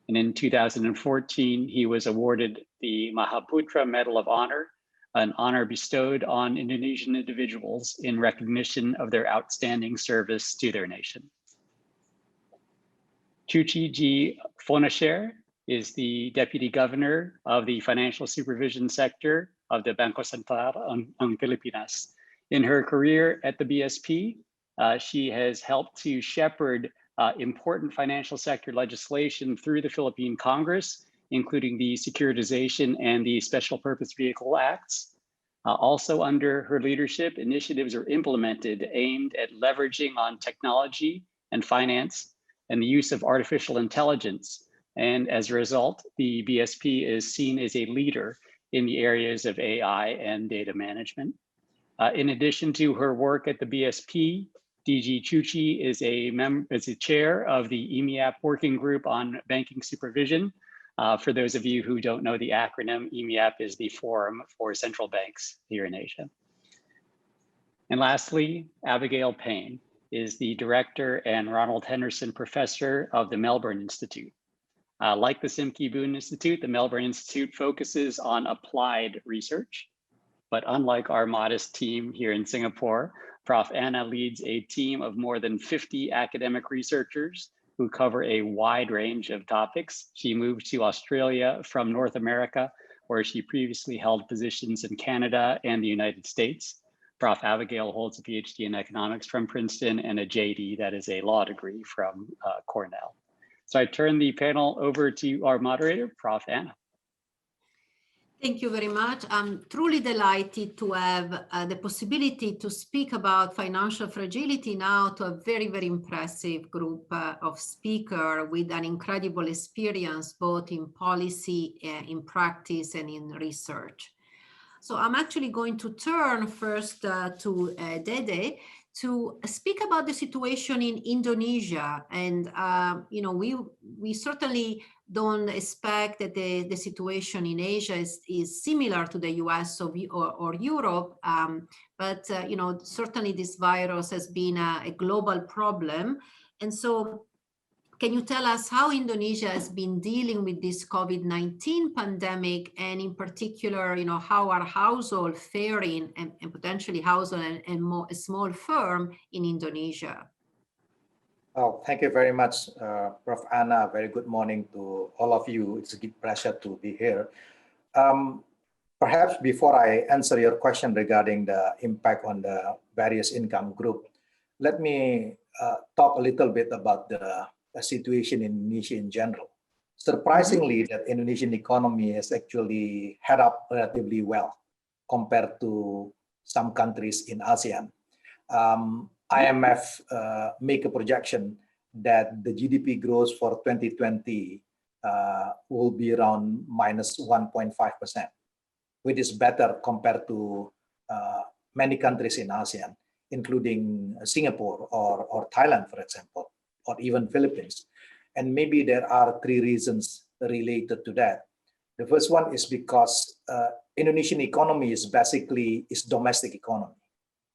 And in 2014, he was awarded the Mahaputra Medal of Honor, an honor bestowed on Indonesian individuals in recognition of their outstanding service to their nation. Chuchi Fonacier is the Deputy Governor of the Financial Supervision Sector of the Bangko Sentral on Filipinas. In her career at the BSP, she has helped to shepherd important financial sector legislation through the Philippine Congress, including the Securitization and the Special Purpose Vehicle Acts. Also under her leadership, initiatives are implemented aimed at leveraging on technology and finance and the use of artificial intelligence. And as a result, the BSP is seen as a leader in the areas of AI and data management. In addition to her work at the BSP, DG Chuchi is a chair of the EMEAP Working Group on Banking Supervision. For those of you who don't know the acronym, EMEAP is the Forum for Central Banks here in Asia. And lastly, Abigail Payne is the Director and Ronald Henderson Professor of the Melbourne Institute. Like the Simki Boon Institute, the Melbourne Institute focuses on applied research. But unlike our modest team here in Singapore, Prof Anna leads a team of more than 50 academic researchers who cover a wide range of topics. She moved to Australia from North America, where she previously held positions in Canada and the United States. Prof Abigail holds a PhD in economics from Princeton and a JD, that is a law degree, from Cornell. So I turn the panel over to our moderator, Prof Anna. Thank you very much. I'm truly delighted to have the possibility to speak about financial fragility now to a very, very impressive group of speakers with an incredible experience, both in policy, in practice, and in research. So I'm actually going to turn first to Dede to speak about the situation in Indonesia. And, you know, we certainly don't expect that the situation in Asia is similar to the US or Europe, but, you know, certainly this virus has been a global problem. And so can you tell us how Indonesia has been dealing with this COVID-19 pandemic, and in particular, you know, how are household faring and potentially household and a small firm in Indonesia? Oh, thank you very much, Prof Anna. Very good morning to all of you. It's a great pleasure to be here. Perhaps before I answer your question regarding the impact on the various income group, let me talk a little bit about the situation in Indonesia in general. Surprisingly, that Indonesian economy has actually held up relatively well compared to some countries in ASEAN. IMF make a projection that the GDP growth for 2020 will be around minus 1.5%, which is better compared to many countries in ASEAN, including Singapore or Thailand, for example, or even Philippines. And maybe there are three reasons related to that. The first one is because Indonesian economy is basically domestic economy,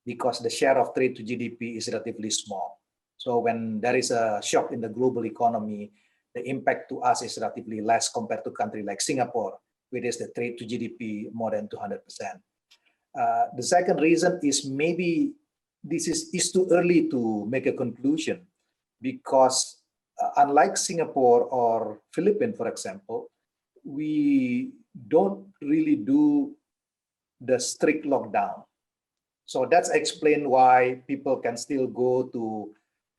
because the share of trade to GDP is relatively small. So when there is a shock in the global economy, the impact to us is relatively less compared to a country like Singapore, which is the trade to GDP more than 200%. The second reason is maybe this is too early to make a conclusion, because unlike Singapore or Philippines, for example, we don't really do the strict lockdown. So that's explained why people can still go to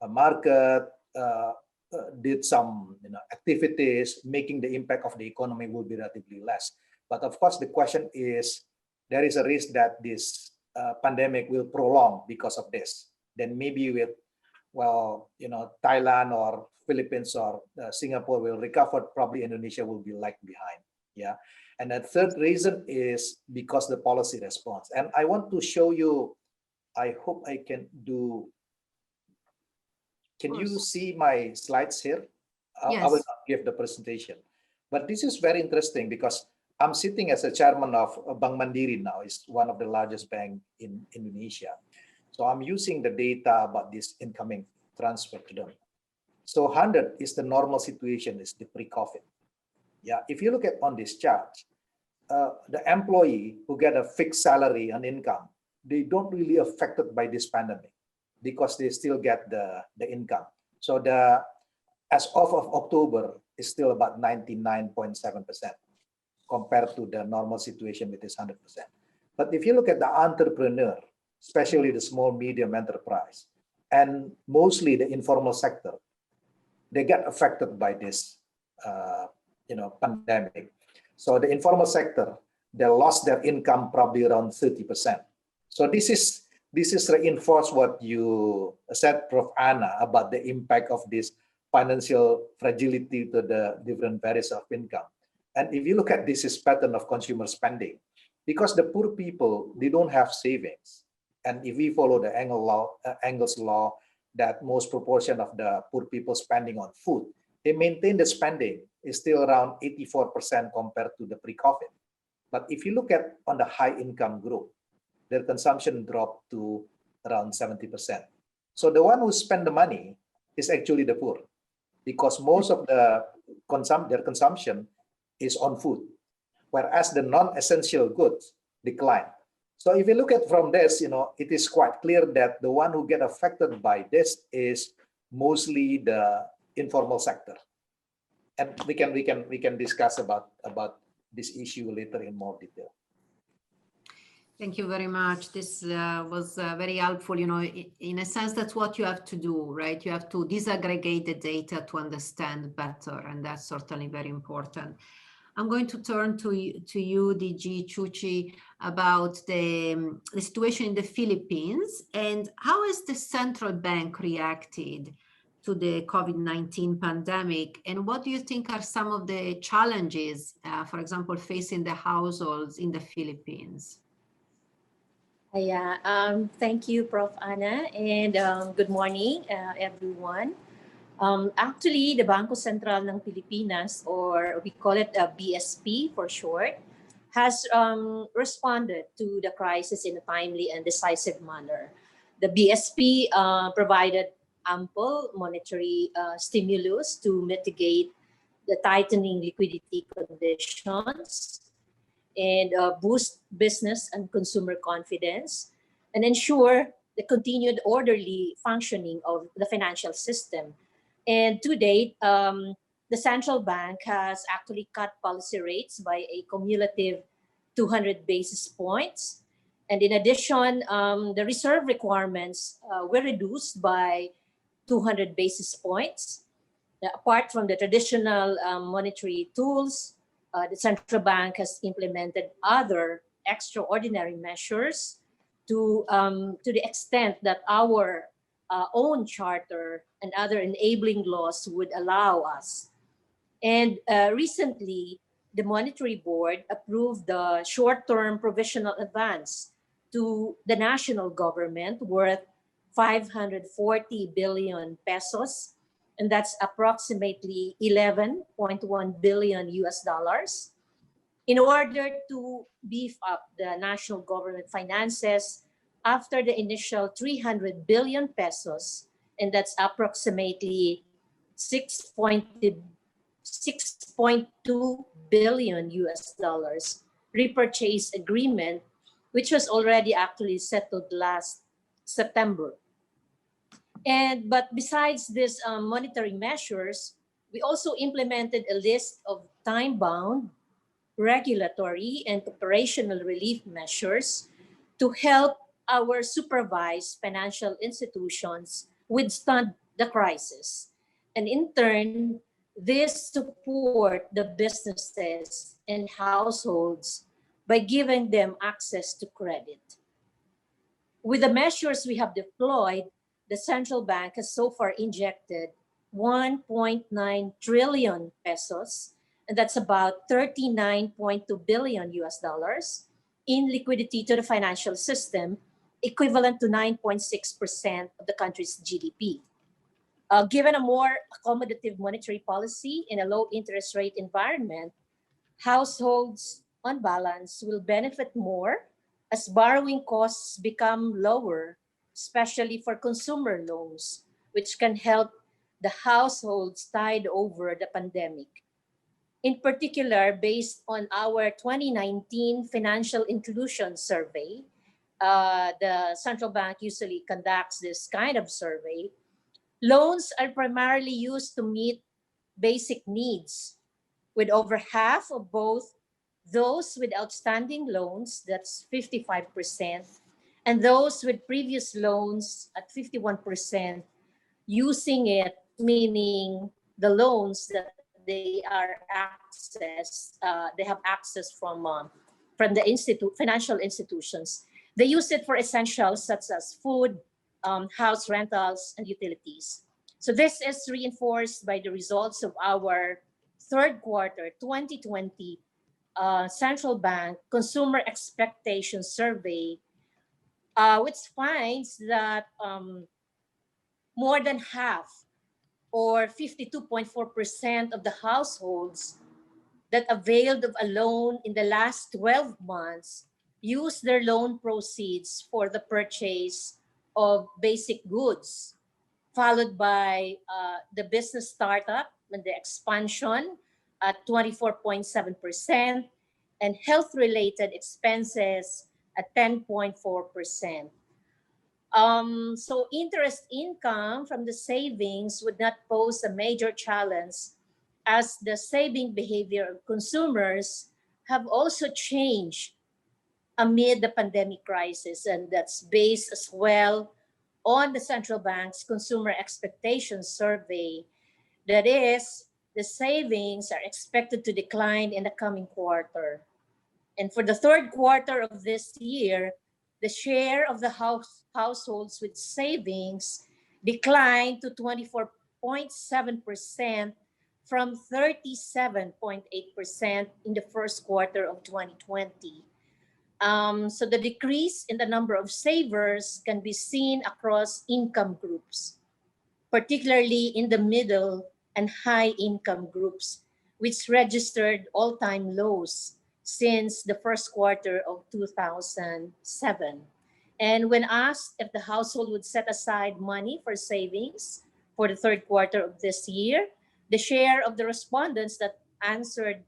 a market, did some activities, making the impact of the economy will be relatively less. But of course, the question is, there is a risk that this pandemic will prolong because of this. Then maybe with, well, Thailand or Philippines or Singapore will recover, probably Indonesia will be lagged behind. Yeah. And the third reason is because the policy response. And I want to show you, I hope I can do. Can you see my slides here? Yes. I will not give the presentation. But this is very interesting because I'm sitting as a chairman of Bank Mandiri now. It's one of the largest banks in Indonesia. So I'm using the data about this incoming transfer to them. So 100 is the normal situation, is the pre-COVID. Yeah, if you look at on this chart, the employee who get a fixed salary and income, they don't really affected by this pandemic because they still get the income. So as of October is still about 99.7% compared to the normal situation, which is 100%. But if you look at the entrepreneur, especially the small medium enterprise, and mostly the informal sector, they get affected by this pandemic. So the informal sector, they lost their income probably around 30%. So this is reinforced what you said, Prof Anna, about the impact of this financial fragility to the different various of income. And if you look at this pattern of consumer spending, because the poor people, they don't have savings. And if we follow the Engel's law, that most proportion of the poor people spending on food, they maintain the spending is still around 84% compared to the pre-COVID. But if you look at on the high income group, their consumption dropped to around 70%. So the one who spend the money is actually the poor, because most of their consumption is on food, whereas the non-essential goods decline. So if you look at from this, it is quite clear that the one who get affected by this is mostly the informal sector. And we can discuss about this issue later in more detail. Thank you very much. This was very helpful. In a sense, that's what you have to do, right? You have to disaggregate the data to understand better, and that's certainly very important. I'm going to turn to you, DG Chuchi, about the situation in the Philippines and how has the central bank reacted to the COVID-19 pandemic, and what do you think are some of the challenges, for example, facing the households in the Philippines? Yeah, thank you, Prof Anna, and good morning, everyone. Actually, the Bangko Sentral ng Pilipinas, or we call it BSP for short, has responded to the crisis in a timely and decisive manner. The BSP provided ample monetary stimulus to mitigate the tightening liquidity conditions and boost business and consumer confidence and ensure the continued orderly functioning of the financial system. And to date, the central bank has actually cut policy rates by a cumulative 200 basis points. And in addition, the reserve requirements were reduced by 200 basis points. Apart from the traditional monetary tools, the central bank has implemented other extraordinary measures to the extent that our own charter and other enabling laws would allow us. And recently, the Monetary Board approved the short-term provisional advance to the national government worth 540 billion pesos, and that's approximately 11.1 billion US dollars, in order to beef up the national government finances after the initial 300 billion pesos, and that's approximately 6.2 $6.2 billion repurchase agreement, which was already actually settled last September. But besides these monetary measures, we also implemented a list of time-bound regulatory and operational relief measures to help our supervised financial institutions withstand the crisis. And in turn, this support the businesses and households by giving them access to credit. With the measures we have deployed, the central bank has so far injected 1.9 trillion pesos, and that's about $39.2 billion in liquidity to the financial system, equivalent to 9.6% of the country's GDP. Given a more accommodative monetary policy in a low interest rate environment, households on balance will benefit more as borrowing costs become lower, especially for consumer loans, which can help the households tide over the pandemic. In particular, based on our 2019 Financial Inclusion Survey, the central bank usually conducts this kind of survey. Loans are primarily used to meet basic needs, with over half of both those with outstanding loans, that's 55%, and those with previous loans at 51%, using it, meaning the loans that they have access from the financial institutions. They use it for essentials such as food, house rentals, and utilities. So this is reinforced by the results of our third quarter 2020 Central Bank Consumer Expectation Survey, which finds that more than half, or 52.4% of the households that availed of a loan in the last 12 months used their loan proceeds for the purchase of basic goods, followed by the business startup and the expansion at 24.7%, and health-related expenses at 10.4%. So interest income from the savings would not pose a major challenge, as the saving behavior of consumers have also changed amid the pandemic crisis, and that's based as well on the central bank's Consumer Expectations Survey. That is, the savings are expected to decline in the coming quarter. And for the third quarter of this year, the share of the households with savings declined to 24.7% from 37.8% in the first quarter of 2020. So the decrease in the number of savers can be seen across income groups, particularly in the middle and high income groups, which registered all-time lows since the first quarter of 2007. And when asked if the household would set aside money for savings for the third quarter of this year, the share of the respondents that answered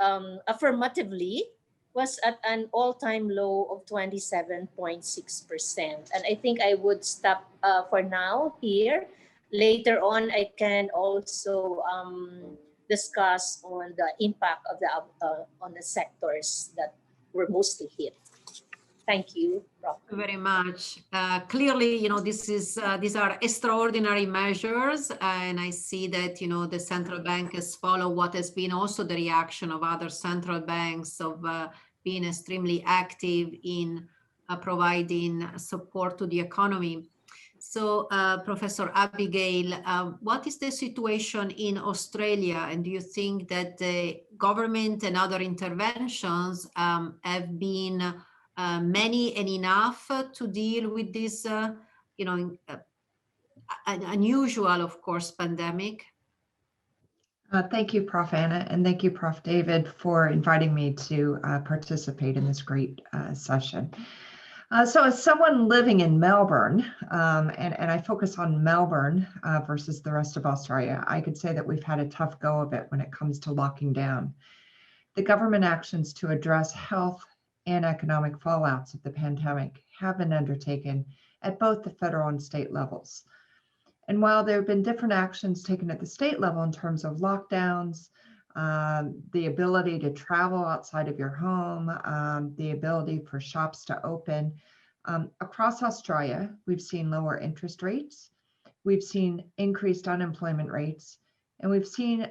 affirmatively was at an all-time low of 27.6%. And I think I would stop for now here. Later on, I can also discuss on the impact of on the sectors that were mostly hit. Thank you, Prof. Thank you very much. Clearly, these are extraordinary measures, and I see that, the central bank has followed what has been also the reaction of other central banks of being extremely active in providing support to the economy. So, Professor Abigail, what is the situation in Australia? And do you think that the government and other interventions have been many and enough to deal with this, unusual, of course, pandemic? Thank you, Prof Anna, and thank you, Prof David, for inviting me to participate in this great session. So as someone living in Melbourne, and I focus on Melbourne versus the rest of Australia, I could say that we've had a tough go of it when it comes to locking down. The government actions to address health and economic fallouts of the pandemic have been undertaken at both the federal and state levels. And while there have been different actions taken at the state level in terms of lockdowns, the ability to travel outside of your home, the ability for shops to open, across Australia, we've seen lower interest rates, we've seen increased unemployment rates, and we've seen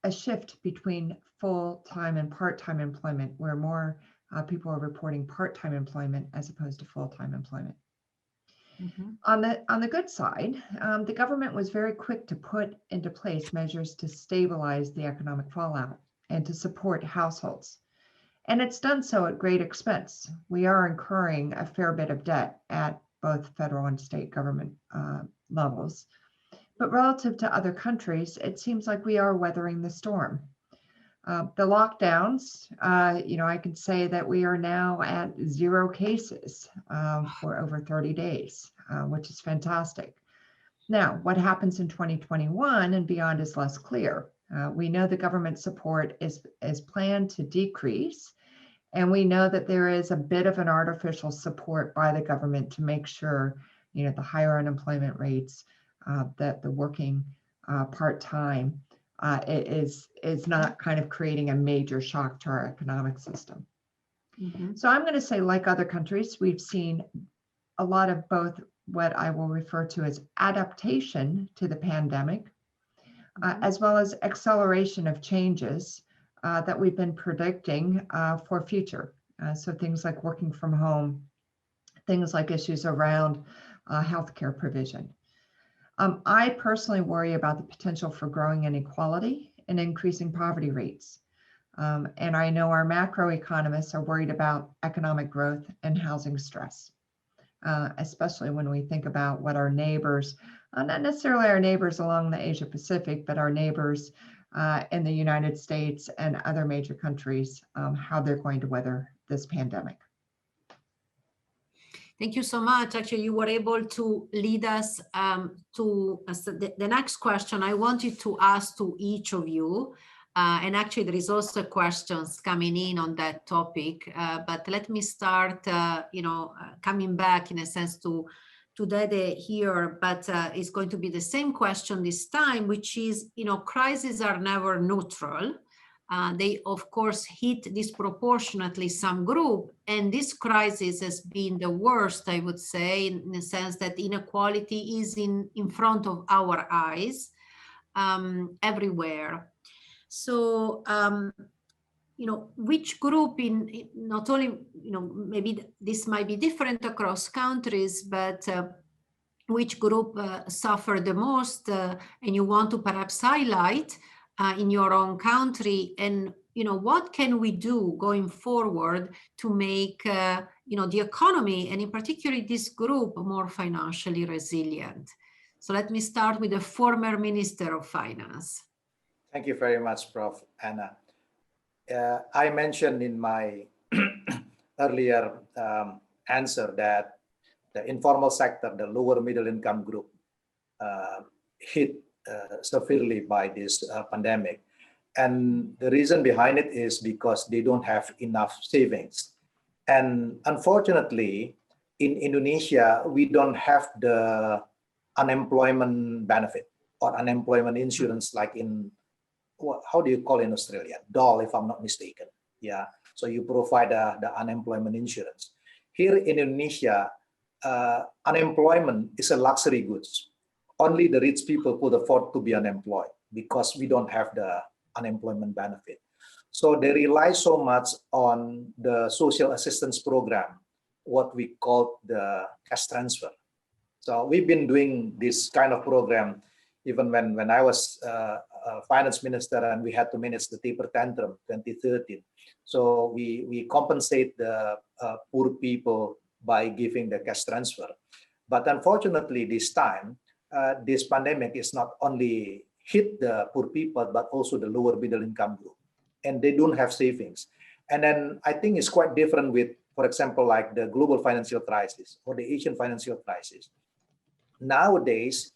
a shift between full-time and part-time employment, where more people are reporting part-time employment as opposed to full-time employment. Mm-hmm. On the good side, the government was very quick to put into place measures to stabilize the economic fallout and to support households. And it's done so at great expense. We are incurring a fair bit of debt at both federal and state government levels. But relative to other countries, it seems like we are weathering the storm. The lockdowns, I can say that we are now at 0 cases for over 30 days, which is fantastic. Now, what happens in 2021 and beyond is less clear. We know the government support is planned to decrease, and we know that there is a bit of an artificial support by the government to make sure, the higher unemployment rates, that the working part-time is not kind of creating a major shock to our economic system. Mm-hmm. So I'm going to say, like other countries, we've seen a lot of both what I will refer to as adaptation to the pandemic, as well as acceleration of changes that we've been predicting for future. So things like working from home, things like issues around healthcare provision. I personally worry about the potential for growing inequality and increasing poverty rates. And I know our macroeconomists are worried about economic growth and housing stress, especially when we think about what our neighbors, not necessarily our neighbors along the Asia Pacific, but our neighbors in the United States and other major countries, how they're going to weather this pandemic. Thank you so much. Actually, you were able to lead us to the next question I wanted to ask to each of you. And actually, there is also questions coming in on that topic. But let me start, coming back in a sense to Dede here, but it's going to be the same question this time, which is, crises are never neutral. They, of course, hit disproportionately some group, and this crisis has been the worst, I would say, in the sense that inequality is in front of our eyes everywhere. So, which group in not only, maybe this might be different across countries, but which group suffered the most, and you want to perhaps highlight in your own country, and what can we do going forward to make the economy, and in particular this group, more financially resilient? So let me start with the former Minister of Finance. Thank you very much, Prof Anna. I mentioned in my earlier answer that the informal sector, the lower middle income group, hit severely by this pandemic. And the reason behind it is because they don't have enough savings. And unfortunately, in Indonesia, we don't have the unemployment benefit or unemployment insurance like in, how do you call it in Australia? DOL, if I'm not mistaken. Yeah, so you provide the unemployment insurance. Here in Indonesia, unemployment is a luxury goods. Only the rich people could afford to be unemployed because we don't have the unemployment benefit. So they rely so much on the social assistance program, what we call the cash transfer. So we've been doing this kind of program even when I was finance minister and we had to manage the taper tantrum 2013. So we compensate the poor people by giving the cash transfer. But unfortunately this time, this pandemic is not only hit the poor people, but also the lower middle income group. And they don't have savings. And then I think it's quite different with for example, like the global financial crisis or the Asian financial crisis. Nowadays,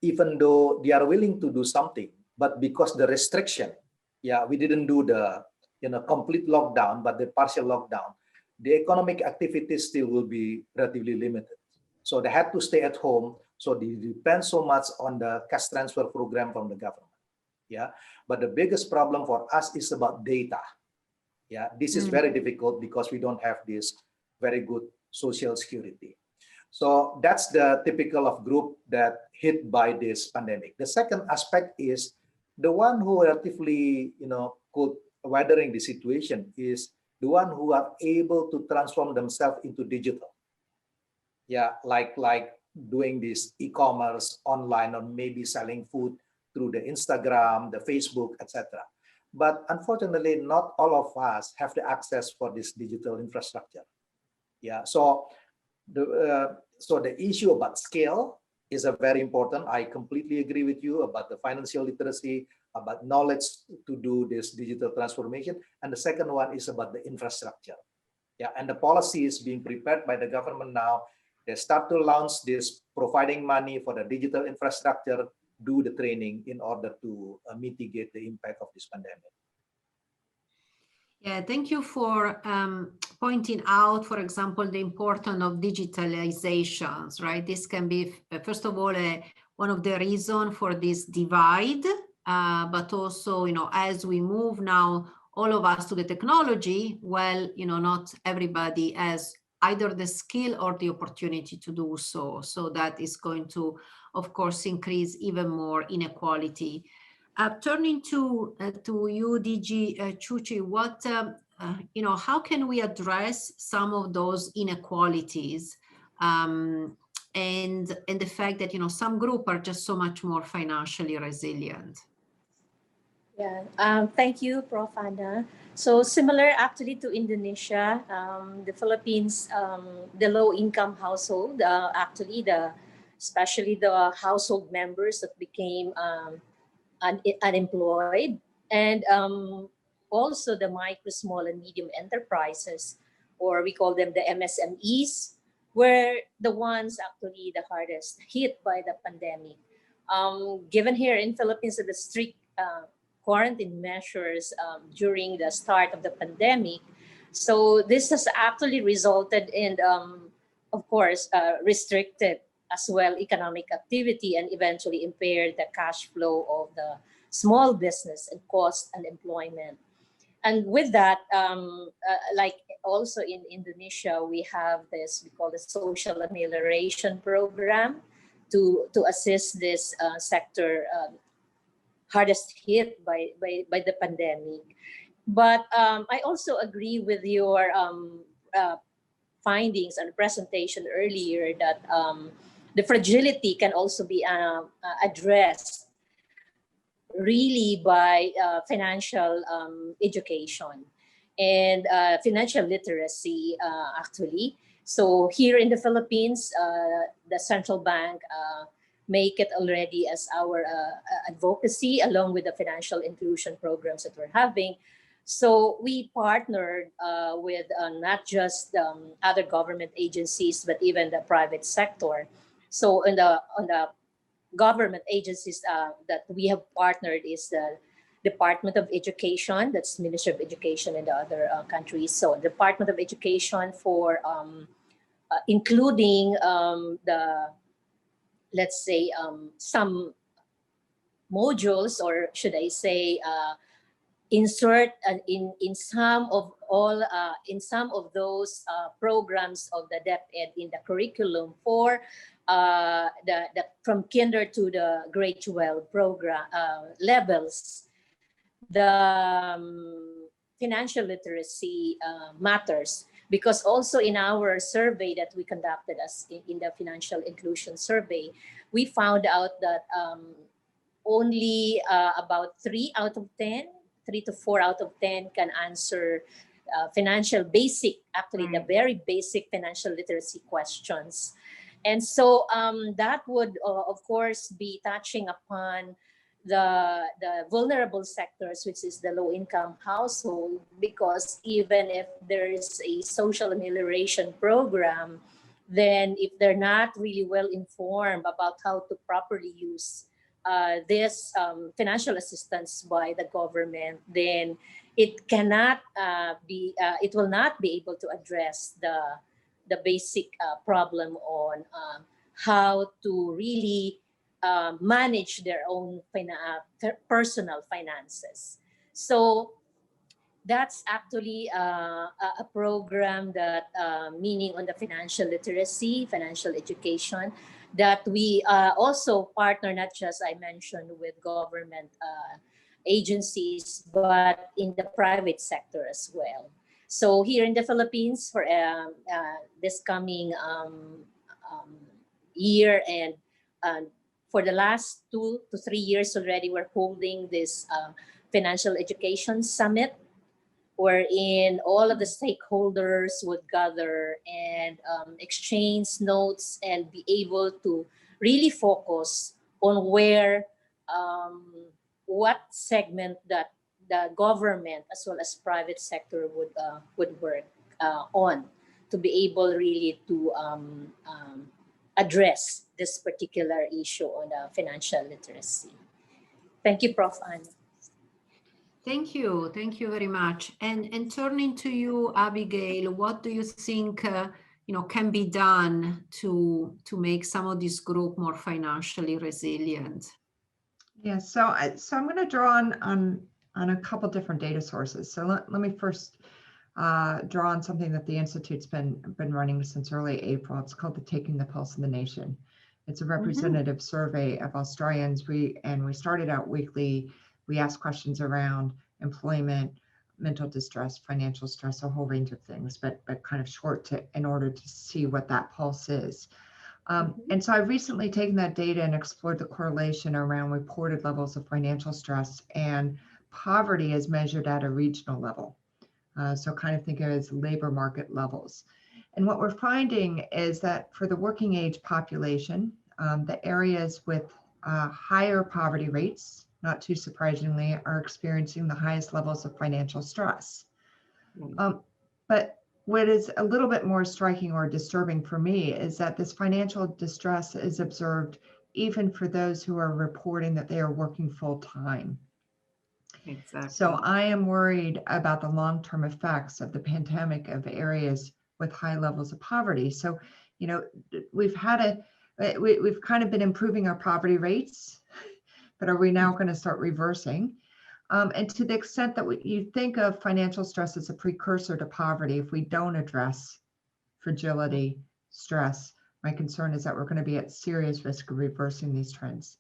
even though they are willing to do something, but because the restriction, we didn't do the complete lockdown, but the partial lockdown, the economic activities still will be relatively limited. So they had to stay at home. So they depend so much on the cash transfer program from the government. But the biggest problem for us is about data. This is very difficult because we don't have this very good social security. So that's the typical of group that hit by this pandemic. The second aspect is the one who relatively, could weathering the situation is the one who are able to transform themselves into digital. Like doing this e-commerce online or maybe selling food through the Instagram, the Facebook, etc. But unfortunately, not all of us have the access for this digital infrastructure. So the issue about scale is a very important. I completely agree with you about the financial literacy, about knowledge to do this digital transformation. And the second one is about the infrastructure. And the policy is being prepared by the government now. They start to launch this, providing money for the digital infrastructure, do the training in order to mitigate the impact of this pandemic. Yeah, thank you for pointing out, for example, the importance of digitalizations, right? This can be, first of all, one of the reasons for this divide, but also, as we move now, all of us to the technology, well, not everybody has either the skill or the opportunity to do so. So that is going to, of course, increase even more inequality. Turning to you, DG Chuchi, what how can we address some of those inequalities and the fact that some groups are just so much more financially resilient? Thank you, Prof Anna. So similar actually to Indonesia, the Philippines, the low-income household, especially the household members that became unemployed, and also the micro, small, and medium enterprises, or we call them the MSMEs, were the ones actually the hardest hit by the pandemic. Given here in Philippines the strict quarantine measures during the start of the pandemic, so this has actually resulted in, of course, restricted as well economic activity, and eventually impaired the cash flow of the small business and caused unemployment. And with that, like also in Indonesia, we have this, we call the social amelioration program to assist this sector hardest hit by the pandemic. But I also agree with your findings and presentation earlier that the fragility can also be addressed really by financial education and financial literacy, actually. So here in the Philippines, the central bank make it already as our advocacy, along with the financial inclusion programs that we're having. So we partnered with not just other government agencies, but even the private sector. So on the government agencies that we have partnered is the Department of Education, that's Ministry of Education in the other countries. So Department of Education for including let's say some modules, or should I say insert in some of those programs of the DepEd in the curriculum for the from kinder to the grade 12 program levels. The financial literacy matters, because also in our survey that we conducted as in the financial inclusion survey, we found out that only about 3 to 4 out of 10 can answer financial basic, actually the very basic financial literacy questions. And so that would, of course, be touching upon the vulnerable sectors, which is the low-income household, because even if there is a social amelioration program, then if they're not really well informed about how to properly use this financial assistance by the government, then it cannot it will not be able to address the basic problem on how to really manage their own personal finances. So that's actually a program that meaning on the financial literacy, financial education, that we also partner, not just I mentioned with government agencies, but in the private sector as well. So here in the Philippines, for this coming year and for the last 2 to 3 years already, we're holding this financial education summit, wherein all of the stakeholders would gather and exchange notes and be able to really focus on where, what segment that the government as well as private sector would work on to be able really to address this particular issue on financial literacy. Thank you, Prof. Anna. Thank you very much. And turning to you, Abigail, what do you think can be done to make some of this group more financially resilient? Yeah, so I'm going to draw on a couple different data sources. So let me first draw on something that the Institute's been running since early April. It's called the Taking the Pulse of the Nation. It's a representative survey of Australians. We started out weekly. We ask questions around employment, mental distress, financial stress, a whole range of things, but kind of short in order to see what that pulse is. And so I've recently taken that data and explored the correlation around reported levels of financial stress and poverty as measured at a regional level. So kind of think of it as labor market levels. And what we're finding is that for the working age population, the areas with higher poverty rates, not too surprisingly, are experiencing the highest levels of financial stress. But what is a little bit more striking or disturbing for me is that this financial distress is observed even for those who are reporting that they are working full time. Exactly. So I am worried about the long-term effects of the pandemic of areas with high levels of poverty. So, we've kind of been improving our poverty rates, but are we now going to start reversing? And to the extent that you think of financial stress as a precursor to poverty, if we don't address fragility, stress, my concern is that we're going to be at serious risk of reversing these trends.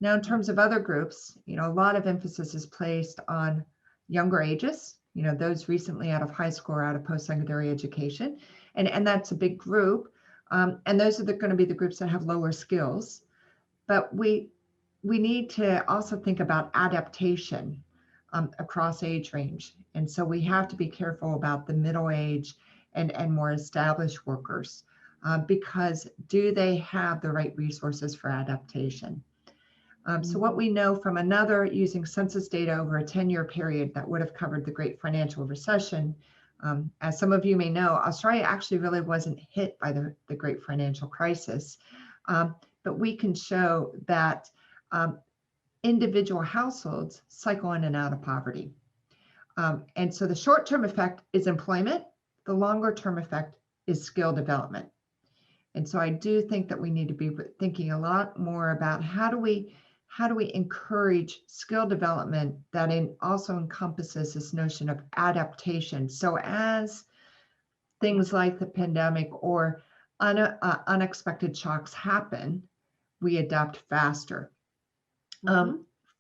Now, in terms of other groups, a lot of emphasis is placed on younger ages, those recently out of high school or out of post-secondary education. And that's a big group. And those are going to be the groups that have lower skills. But we need to also think about adaptation across age range. And so we have to be careful about the middle age and more established workers, because do they have the right resources for adaptation? So what we know from another, using census data over a 10-year period that would have covered the Great Financial Recession, as some of you may know, Australia actually really wasn't hit by the Great Financial Crisis, but we can show that individual households cycle in and out of poverty. And so the short-term effect is employment, the longer-term effect is skill development. And so I do think that we need to be thinking a lot more about how do we encourage skill development that also encompasses this notion of adaptation. So as things like the pandemic or unexpected shocks happen, we adapt faster.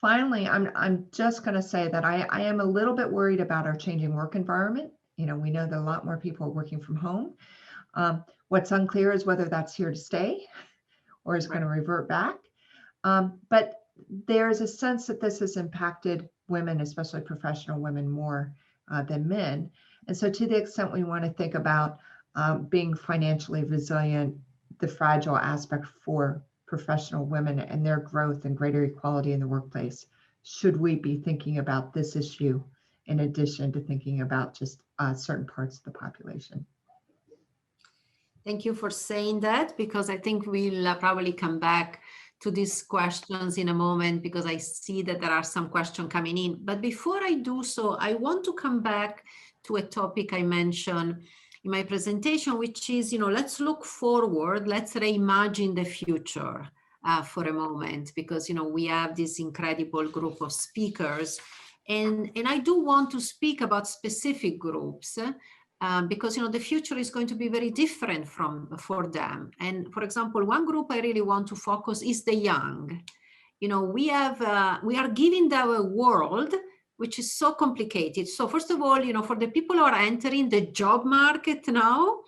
Finally, I'm just going to say that I am a little bit worried about our changing work environment. We know that a lot more people are working from home. What's unclear is whether that's here to stay or is going to revert back. But there's a sense that this has impacted women, especially professional women, more than men. And so to the extent we want to think about being financially resilient, the fragile aspect for professional women and their growth and greater equality in the workplace, should we be thinking about this issue in addition to thinking about just certain parts of the population? Thank you for saying that, because I think we'll probably come back to these questions in a moment, because I see that there are some questions coming in. But before I do so, I want to come back to a topic I mentioned in my presentation, which is, let's look forward, let's reimagine the future for a moment, because, we have this incredible group of speakers. And I do want to speak about specific groups, because the future is going to be very different for them. And for example, one group I really want to focus is the young. We are giving them a world which is so complicated. So first of all, for the people who are entering the job market now,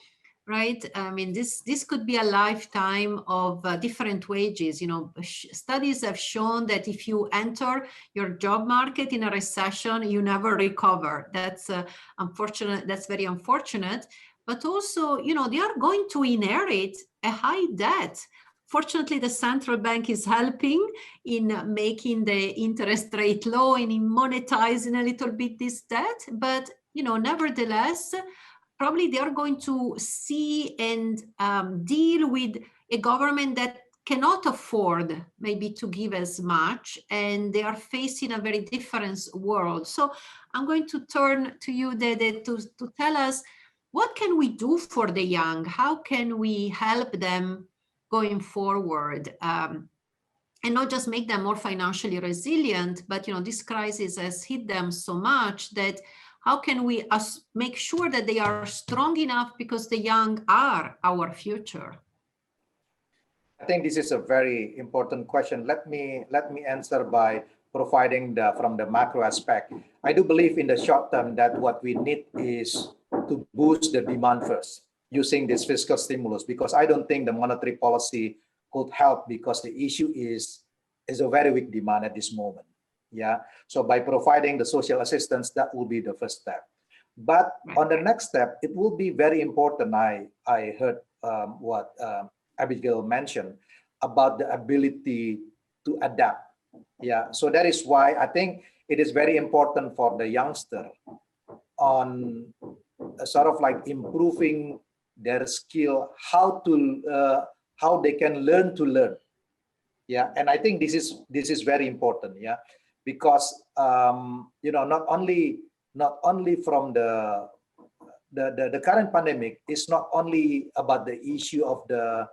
right? I mean, this could be a lifetime of different wages. Studies have shown that if you enter your job market in a recession, you never recover. That's unfortunate. That's very unfortunate. But also, they are going to inherit a high debt. Fortunately, the central bank is helping in making the interest rate low and in monetizing a little bit this debt. But, nevertheless, probably they are going to see and deal with a government that cannot afford maybe to give as much, and they are facing a very different world. So I'm going to turn to you, Dede, to tell us, what can we do for the young? How can we help them going forward? And not just make them more financially resilient, but this crisis has hit them so much that how can we make sure that they are strong enough, because the young are our future? I think this is a very important question. Let me answer by providing from the macro aspect. I do believe in the short term that what we need is to boost the demand first using this fiscal stimulus, because I don't think the monetary policy could help, because the issue is a very weak demand at this moment. Yeah, so by providing the social assistance, that will be the first step. But on the next step, it will be very important. I heard what Abigail mentioned about the ability to adapt. Yeah, so that is why I think it is very important for the youngster on sort of like improving their skill, how they can learn to learn. Yeah, and I think this is very important. Yeah. Because not only from the current pandemic, it's not only about the issue of the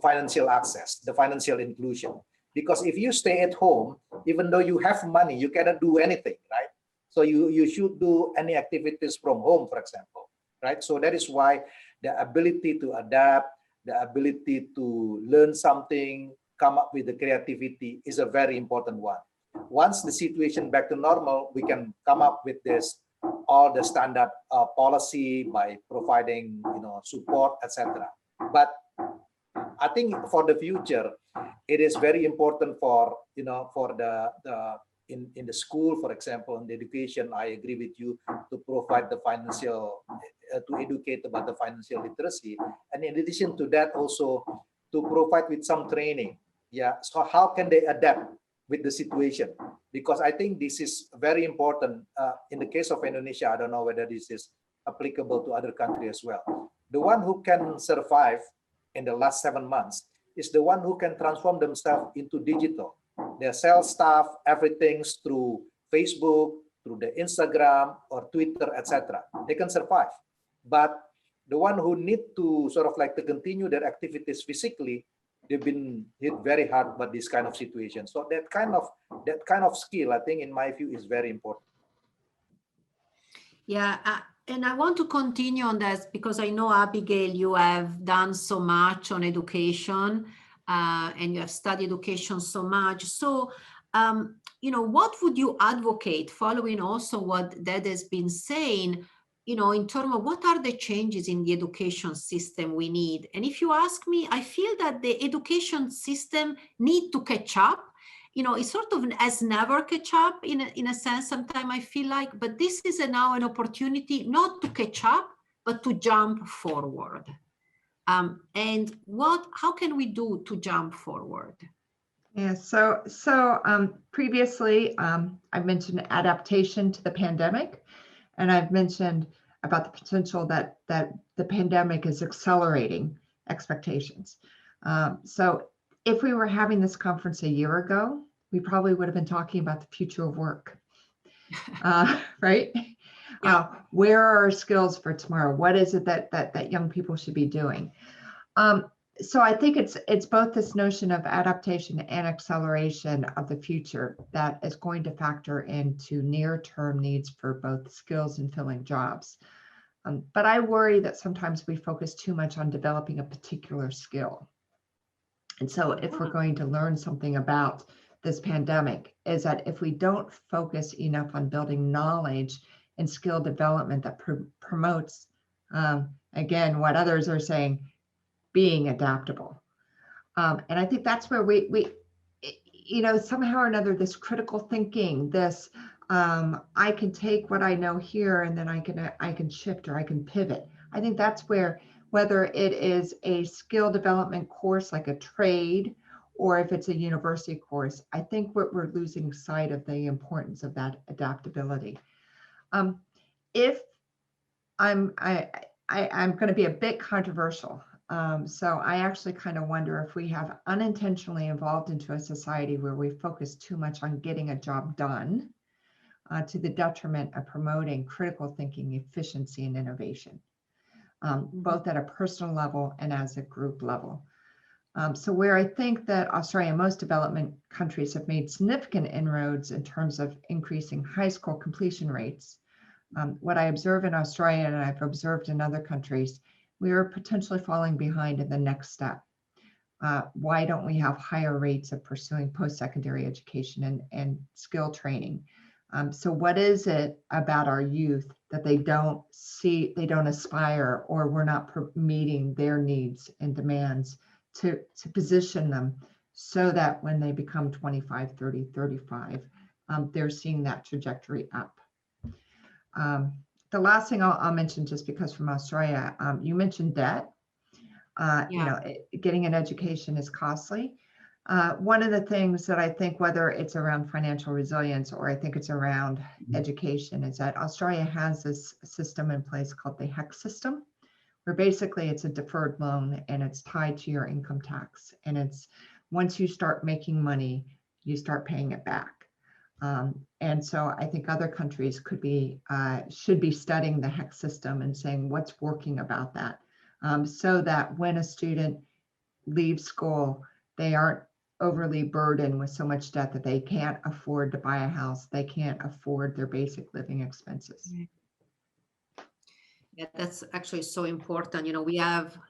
financial access, the financial inclusion. Because if you stay at home, even though you have money, you cannot do anything, right? So you should do any activities from home, for example, right? So that is why the ability to adapt, the ability to learn something, come up with the creativity is a very important one. Once the situation back to normal, we can come up with all the standard policy by providing, support, etc. But I think for the future, it is very important for, for in the school, for example, in the education. I agree with you to provide the financial, to educate about the financial literacy, and in addition to that, also to provide with some training. Yeah. So how can they adapt with the situation? Because I think this is very important. In the case of Indonesia, I don't know whether this is applicable to other countries as well. The one who can survive in the last 7 months is the one who can transform themselves into digital. Their sales staff, everything through Facebook, through the Instagram or Twitter, etc. They can survive. But the one who need to sort of like to continue their activities physically, they've been hit very hard by this kind of situation. So that kind of skill, I think, in my view, is very important. Yeah, and I want to continue on that, because I know, Abigail, you have done so much on education, and you have studied education so much. So, what would you advocate, following also what Dad has been saying, in terms of what are the changes in the education system we need? And if you ask me, I feel that the education system need to catch up. It sort of has never catch up in a sense, sometimes I feel like, but this is now an opportunity not to catch up, but to jump forward. And how can we do to jump forward? Yeah, previously I've mentioned adaptation to the pandemic, and I've mentioned about the potential that the pandemic is accelerating expectations. So if we were having this conference a year ago, we probably would have been talking about the future of work, right? Yeah. Where are our skills for tomorrow? What is it that young people should be doing? So I think it's both this notion of adaptation and acceleration of the future that is going to factor into near-term needs for both skills and filling jobs. But I worry that sometimes we focus too much on developing a particular skill. And so if we're going to learn something about this pandemic, is that if we don't focus enough on building knowledge and skill development that promotes, again, what others are saying, being adaptable. And I think that's where we somehow or another, this critical thinking, this I can take what I know here and then I can shift or I can pivot. I think that's where, whether it is a skill development course like a trade, or if it's a university course, I think we're losing sight of the importance of that adaptability. If I'm going to be a bit controversial. So I actually kind of wonder if we have unintentionally evolved into a society where we focus too much on getting a job done to the detriment of promoting critical thinking, efficiency, and innovation, both at a personal level and as a group level. So where I think that Australia and most development countries have made significant inroads in terms of increasing high school completion rates, what I observe in Australia and I've observed in other countries, we are potentially falling behind in the next step. Why don't we have higher rates of pursuing post-secondary education and skill training? So what is it about our youth that they don't see, they don't aspire, or we're not meeting their needs and demands to position them so that when they become 25, 30, 35, they're seeing that trajectory up. The last thing I'll mention, just because from Australia, you mentioned debt. Getting an education is costly. One of the things that I think, whether it's around financial resilience or I think it's around education, is that Australia has this system in place called the HEC system, where basically it's a deferred loan and it's tied to your income tax. And it's once you start making money, you start paying it back. And so I think other countries should be studying the HEC system and saying what's working about that, so that when a student leaves school, they aren't overly burdened with so much debt that they can't afford to buy a house, they can't afford their basic living expenses. Yeah, that's actually so important.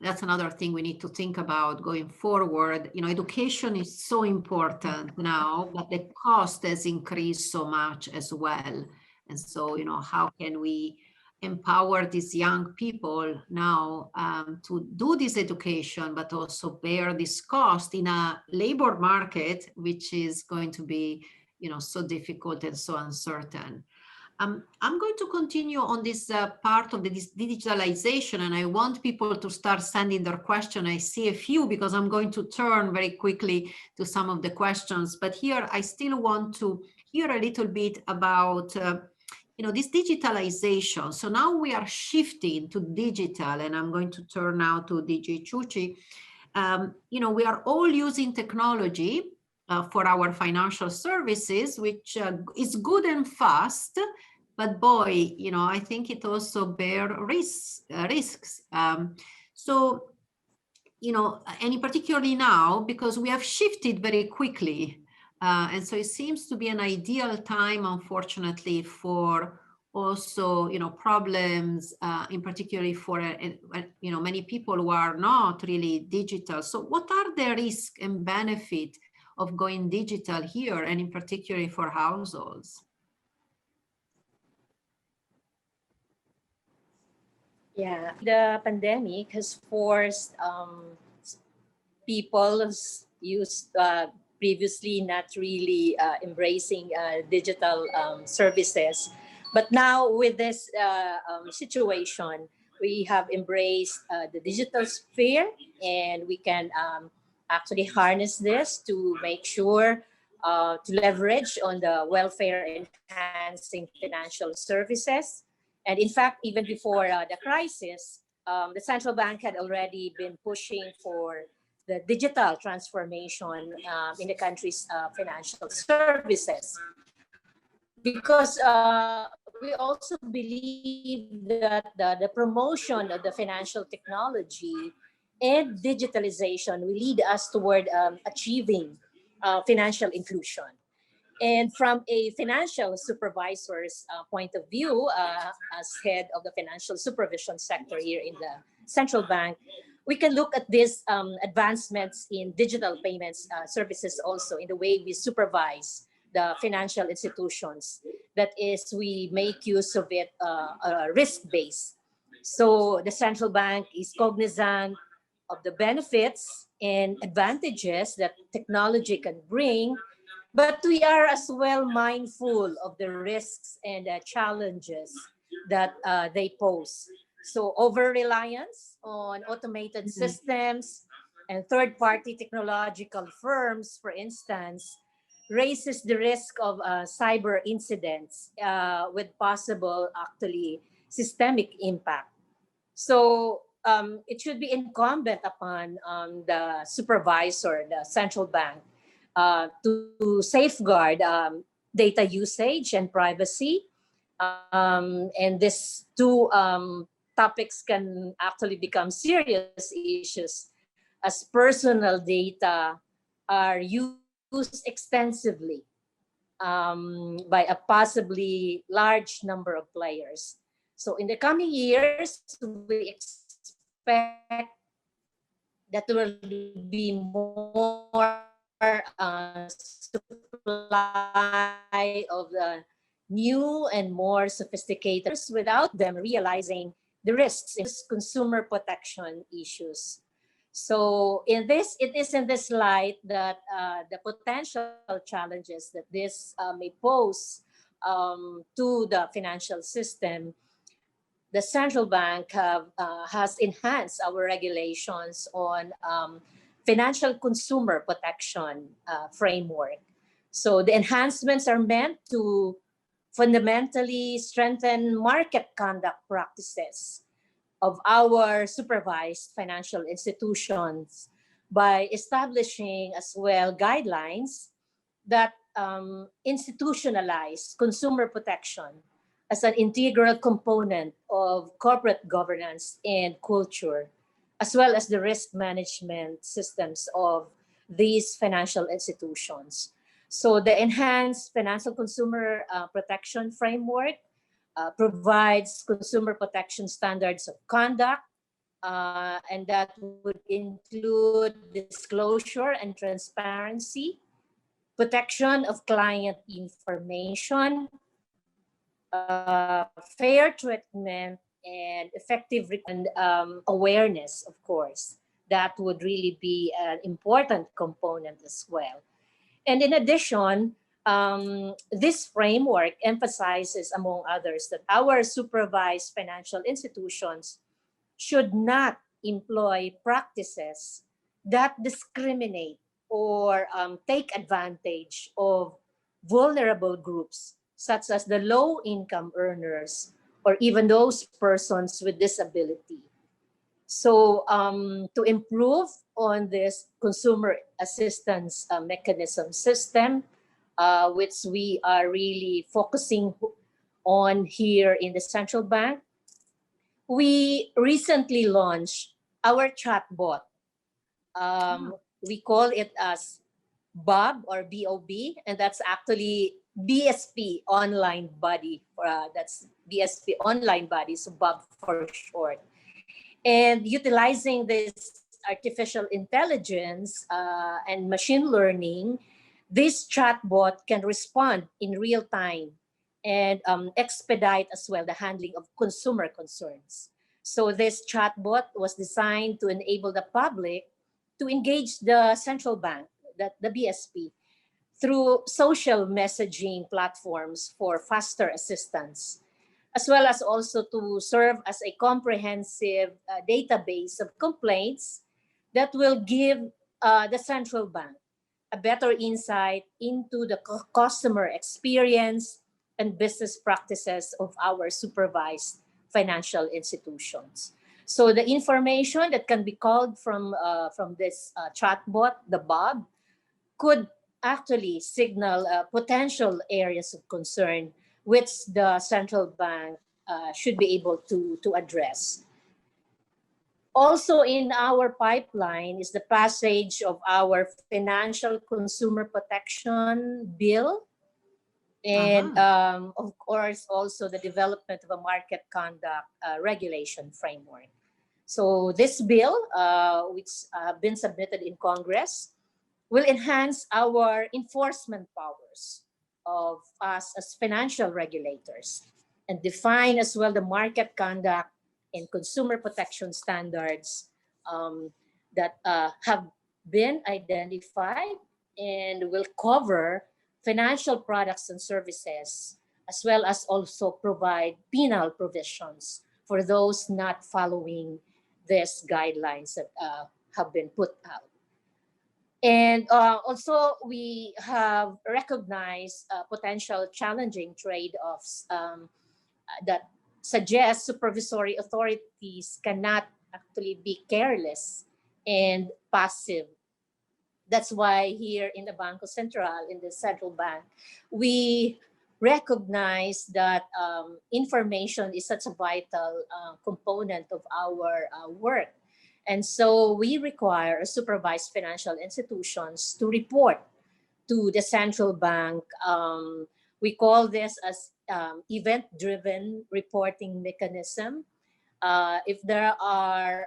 That's another thing we need to think about going forward. Education is so important now, but the cost has increased so much as well. And so, how can we empower these young people now to do this education, but also bear this cost in a labor market, which is going to be, so difficult and so uncertain. I'm going to continue on this part of this digitalization, and I want people to start sending their questions. I see a few because I'm going to turn very quickly to some of the questions, but here I still want to hear a little bit about this digitalization. So now we are shifting to digital, and I'm going to turn now to DG Chuchi. We are all using technology for our financial services, which is good and fast, but boy, I think it also bears risks. And particularly now, because we have shifted very quickly. And so it seems to be an ideal time, unfortunately, for also, problems, in particular for, many people who are not really digital. So what are the risks and benefits of going digital here, and in particular for households? Yeah, the pandemic has forced people used previously not really embracing digital services. But now with this situation, we have embraced the digital sphere, and we can actually harness this to make sure to leverage on the welfare enhancing financial services. And in fact, even before the crisis, the central bank had already been pushing for the digital transformation in the country's financial services. Because we also believe that the promotion of the financial technology and digitalization will lead us toward achieving financial inclusion. And from a financial supervisor's point of view, as head of the financial supervision sector here in the central bank, we can look at these advancements in digital payments services also in the way we supervise the financial institutions. That is, we make use of it risk-based. So the central bank is cognizant of the benefits and advantages that technology can bring, but we are as well mindful of the risks and challenges that they pose. So over-reliance on automated systems and third-party technological firms, for instance, raises the risk of cyber incidents with possible actually systemic impact. So it should be incumbent upon the supervisor, the central bank, to safeguard data usage and privacy. And these two topics can actually become serious issues as personal data are used extensively by a possibly large number of players. So in the coming years, we expect that there will be more supply of the new and more sophisticated without them realizing the risks in consumer protection issues. So it is in this light that the potential challenges that this may pose to the financial system, the central bank has enhanced our regulations on financial consumer protection framework. So the enhancements are meant to fundamentally strengthen market conduct practices of our supervised financial institutions by establishing as well guidelines that institutionalize consumer protection as an integral component of corporate governance and culture, as well as the risk management systems of these financial institutions. So the enhanced financial consumer protection framework provides consumer protection standards of conduct, and that would include disclosure and transparency, protection of client information, fair treatment, and effective awareness, of course. That would really be an important component as well. And in addition, this framework emphasizes, among others, that our supervised financial institutions should not employ practices that discriminate or take advantage of vulnerable groups, such as the low-income earners or even those persons with disability. So to improve on this consumer assistance mechanism system, which we are really focusing on here in the central bank, we recently launched our chatbot. We call it as Bob or B-O-B, and that's actually BSP Online Buddy. That's BSP Online Buddy, so Bob for short. And utilizing this artificial intelligence and machine learning, this chatbot can respond in real time and expedite as well the handling of consumer concerns. So this chatbot was designed to enable the public to engage the central bank, the BSP, through social messaging platforms for faster assistance, as well as also to serve as a comprehensive database of complaints that will give the central bank a better insight into the customer experience and business practices of our supervised financial institutions. So the information that can be called from this chatbot, the Bob, could actually signal potential areas of concern which the central bank should be able to address. Also in our pipeline is the passage of our Financial Consumer Protection Bill, and of course also the development of a market conduct regulation framework. So this bill, which been submitted in Congress, will enhance our enforcement powers of us as financial regulators and define as well the market conduct and consumer protection standards that have been identified and will cover financial products and services, as well as also provide penal provisions for those not following these guidelines that have been put out. And also we have recognized potential challenging trade-offs that suggest supervisory authorities cannot actually be careless and passive. That's why here in the Bangko Sentral, in the central bank, we recognize that information is such a vital component of our work. And so we require supervised financial institutions to report to the central bank. We call this as event-driven reporting mechanism. If there are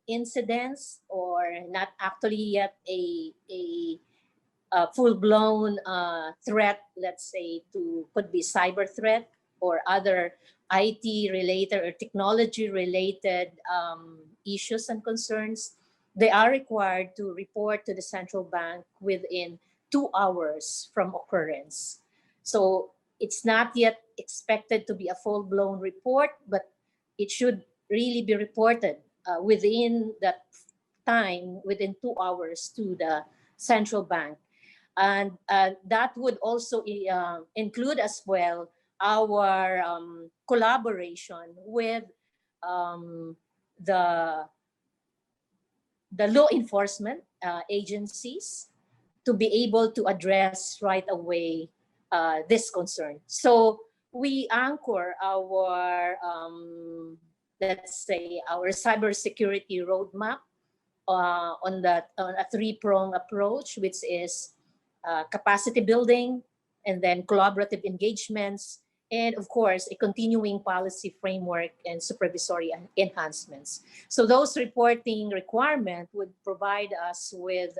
incidents or not actually yet a full-blown threat, let's say could be cyber threat or other IT-related or technology-related issues and concerns, they are required to report to the central bank within 2 hours from occurrence. So it's not yet expected to be a full-blown report, but it should really be reported within that time, within 2 hours to the central bank. And that would also include as well our collaboration with the law enforcement agencies to be able to address right away this concern. So we anchor our, let's say, our cybersecurity roadmap on a 3-pronged approach, which is capacity building, and then collaborative engagements, and of course, a continuing policy framework and supervisory enhancements. So those reporting requirements would provide us with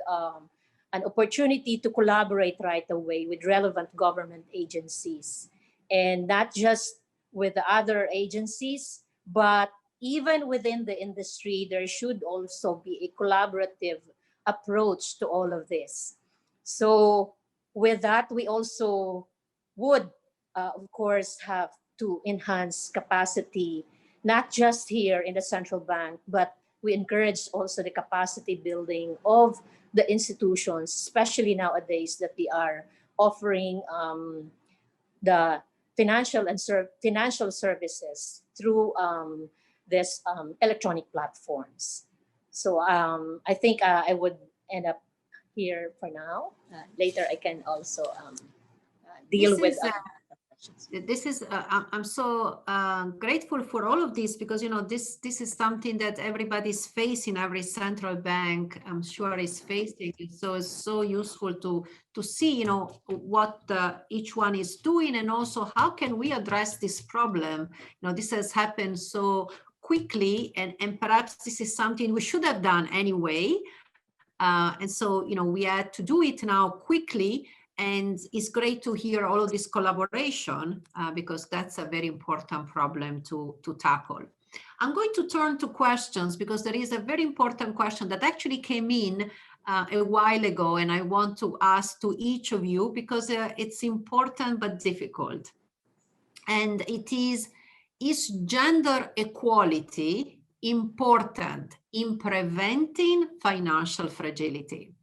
an opportunity to collaborate right away with relevant government agencies, and not just with the other agencies, but even within the industry, there should also be a collaborative approach to all of this. So with that, we also would, of course, have to enhance capacity, not just here in the central bank, but we encourage also the capacity building of the institutions, especially nowadays that we are offering the financial services through this electronic platforms. So I think I would end up here for now. Later, I can also deal with this is I'm so grateful for all of this, because this is something that everybody's facing, every central bank I'm sure is facing. So it's so useful to see what each one is doing, and also how can we address this problem. This has happened so quickly, and perhaps this is something we should have done anyway, and so we had to do it now quickly. And it's great to hear all of this collaboration because that's a very important problem to tackle. I'm going to turn to questions because there is a very important question that actually came in a while ago, and I want to ask to each of you because it's important but difficult. And it is, is gender equality important in preventing financial fragility?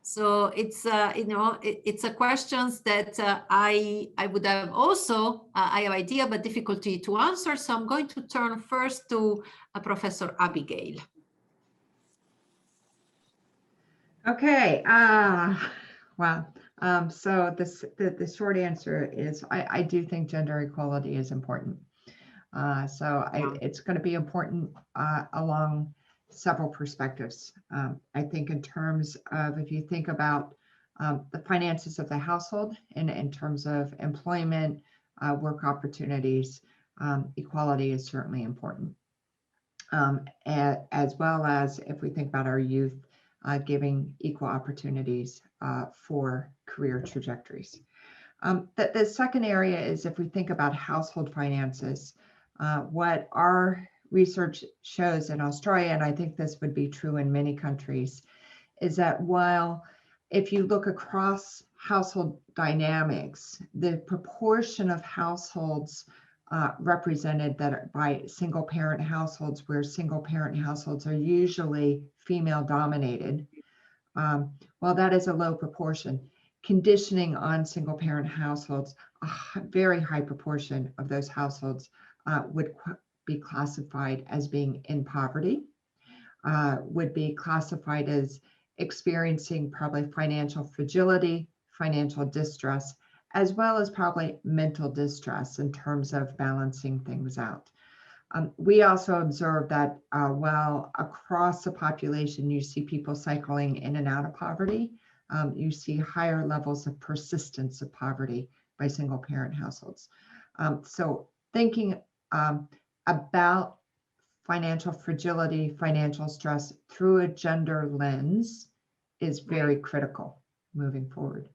So it's it's a questions that I would have also I have idea but difficulty to answer. So I'm going to turn first to Professor Abigail. Okay. Wow. So the short answer is I do think gender equality is important. It's going to be important along several perspectives. I think in terms of, if you think about the finances of the household and in terms of employment, work opportunities, equality is certainly important. As well as if we think about our youth, giving equal opportunities for career trajectories. The second area is if we think about household finances, what our research shows in Australia, and I think this would be true in many countries, is that while if you look across household dynamics, the proportion of households represented that are by single parent households, where single parent households are usually female dominated, while that is a low proportion, conditioning on single parent households, a very high proportion of those households would be classified as being in poverty, would be classified as experiencing probably financial fragility, financial distress, as well as probably mental distress in terms of balancing things out. We also observed that while across the population you see people cycling in and out of poverty, you see higher levels of persistence of poverty by single parent households. So thinking about financial fragility, financial stress through a gender lens is very critical moving forward.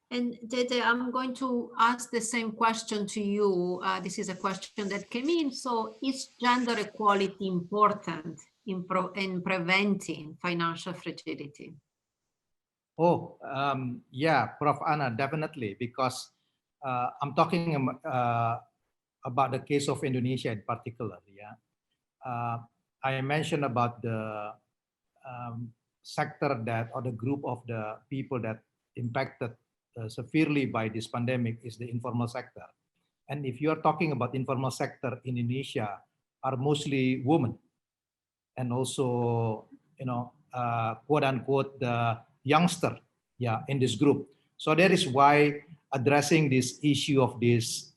And Dede, I'm going to ask the same question to you. This is a question that came in. So is gender equality important in preventing financial fragility? Oh, yeah, Prof Anna, definitely, because I'm talking about the case of Indonesia in particular. Yeah, I mentioned about the sector that, or the group of the people that impacted severely by this pandemic is the informal sector. And if you are talking about informal sector in Indonesia, are mostly women, and also, you know, quote unquote, the youngster, yeah, in this group. So that is why addressing this issue of this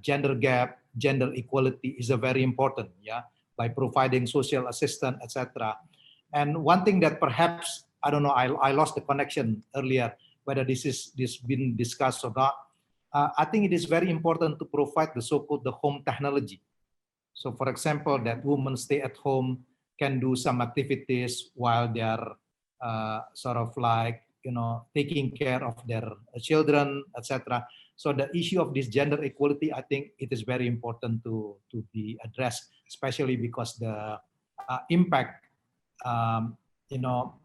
gender gap, gender equality is a very important, yeah, by providing social assistance, etc. And one thing that perhaps, I don't know, I lost the connection earlier, whether this been discussed or not. I think it is very important to provide the so-called the home technology. So for example, that women stay at home, can do some activities while they are sort of like, you know, taking care of their children, etc. So the issue of this gender equality, I think it is very important to be addressed, especially because the impact, you know,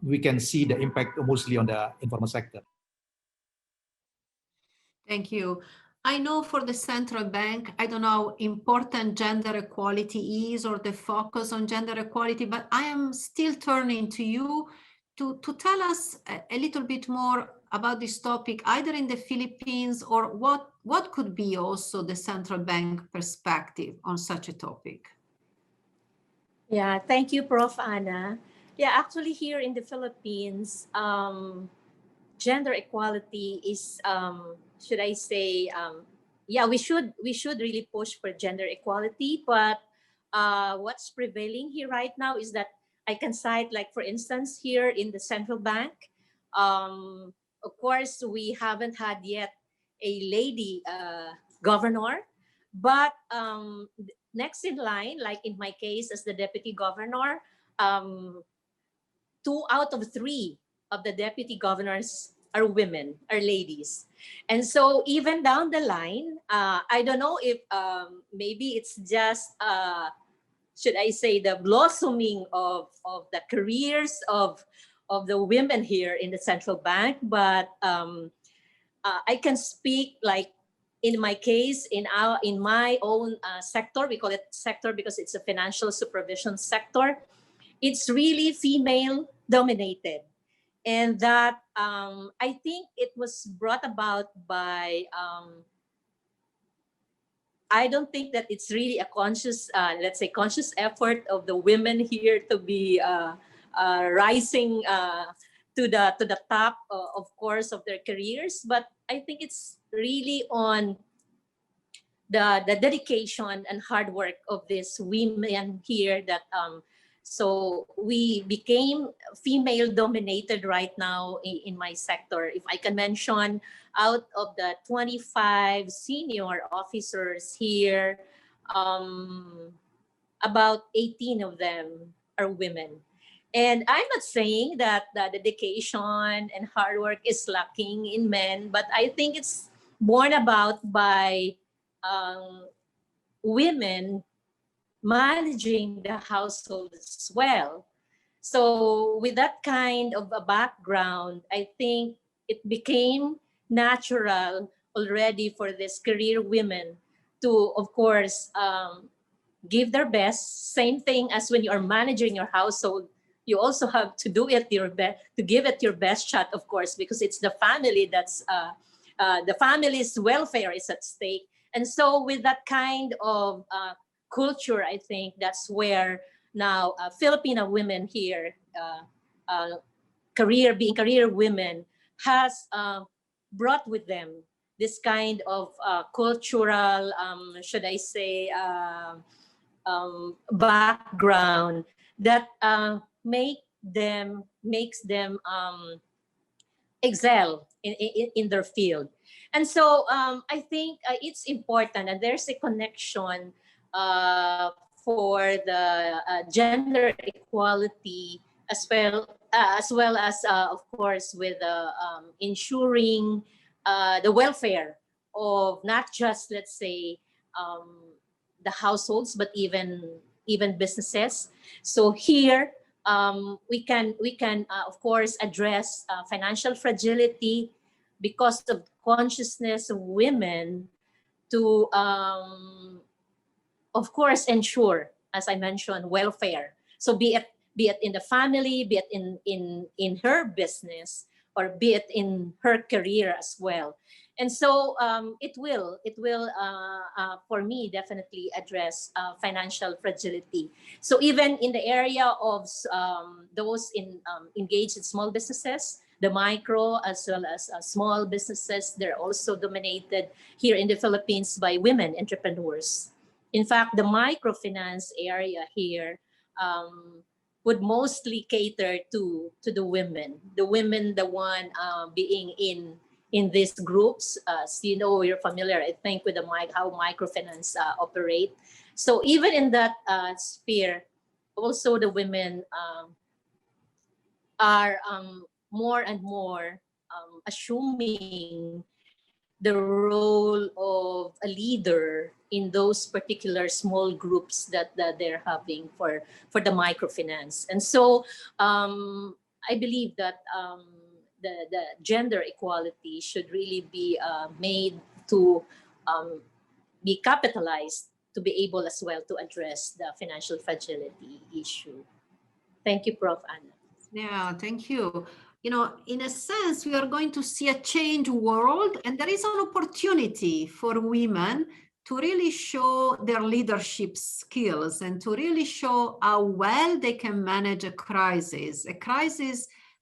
we can see the impact mostly on the informal sector. Thank you. I know for the central bank, I don't know how important gender equality is or the focus on gender equality, but I am still turning to you to tell us a little bit more about this topic, either in the Philippines or what could be also the central bank perspective on such a topic. Yeah, thank you, Prof Anna. Yeah, actually here in the Philippines, gender equality is, should I say, yeah, we should really push for gender equality, but what's prevailing here right now is that I can cite, like, for instance, here in the central bank, of course, we haven't had yet a lady governor, but next in line, like in my case as the deputy governor, 2 out of 3 of the deputy governors are women, are ladies. And so even down the line, I don't know if maybe it's just, should I say, the blossoming of the careers of the women here in the central bank, but I can speak like in my case, in my own sector, we call it sector because it's a financial supervision sector, it's really female dominated. And that I think it was brought about by, I don't think that it's really a conscious, let's say, conscious effort of the women here to be rising to the top, of course, of their careers. But I think it's really on the dedication and hard work of these women here that so we became female dominated right now in my sector. If I can mention, out of the 25 senior officers here, about 18 of them are women. And I'm not saying that the dedication and hard work is lacking in men, but I think it's born about by women managing the household as well. So with that kind of a background, I think it became natural already for these career women to, of course, give their best. Same thing as when you are managing your household, you also have to do it your best, to give it your best shot, of course, because it's the family that's the family's welfare is at stake. And so with that kind of culture, I think that's where now Filipino women here, being career women, has brought with them this kind of cultural, should I say, background that makes them excel in their field. And so I think it's important, and there's a connection for the gender equality as well as of course with ensuring the welfare of not just, let's say, the households, but even businesses. So here we can of course address financial fragility because of consciousness of women to of course ensure, as I mentioned, welfare. So be it in the family, be it in her business, or be it in her career as well. And so it will for me definitely address financial fragility. So even in the area of those engaged in small businesses, the micro as well as small businesses, they're also dominated here in the Philippines by women entrepreneurs. In fact, the microfinance area here would mostly cater to the women. The women, the one being in these groups, so you know, you're familiar, I think, with how microfinance operate. So even in that sphere, also the women are more and more assuming the role of a leader in those particular small groups that they're having for the microfinance. And so I believe that the gender equality should really be made to be capitalized to be able as well to address the financial fragility issue. Thank you, Prof. Anna. Yeah, thank you. You know, in a sense, we are going to see a changed world, and there is an opportunity for women to really show their leadership skills and to really show how well they can manage a crisis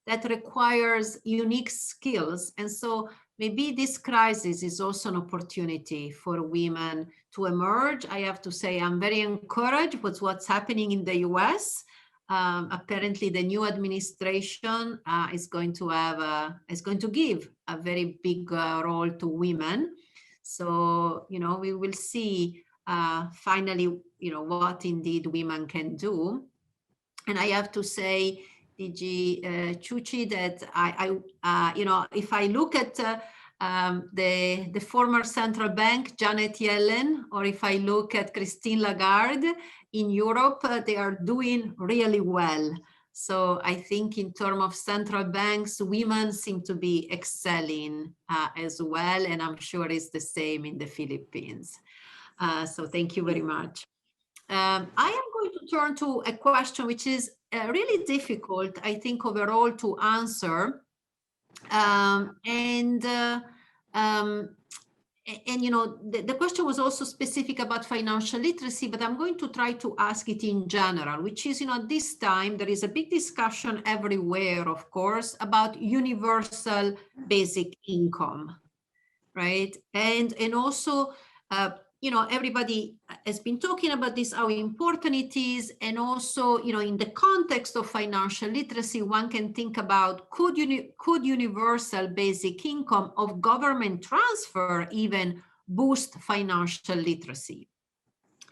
that requires unique skills. And so maybe this crisis is also an opportunity for women to emerge. I have to say, I'm very encouraged with what's happening in the US. Apparently, the new administration is going to give a very big role to women. So, you know, we will see finally, you know, what indeed women can do. And I have to say, DG Chuchi, that I you know, if I look at the former central bank, Janet Yellen, or if I look at Christine Lagarde in Europe, they are doing really well. So I think in terms of central banks, women seem to be excelling as well. And I'm sure it's the same in the Philippines. So thank you very much. I am going to turn to a question which is really difficult, I think, overall to answer. And you know, the question was also specific about financial literacy, but I'm going to try to ask it in general, which is, you know, this time there is a big discussion everywhere, of course, about universal basic income, right? And also, you know, everybody has been talking about this, how important it is. And also, you know, in the context of financial literacy, one can think about, could universal basic income of government transfer even boost financial literacy?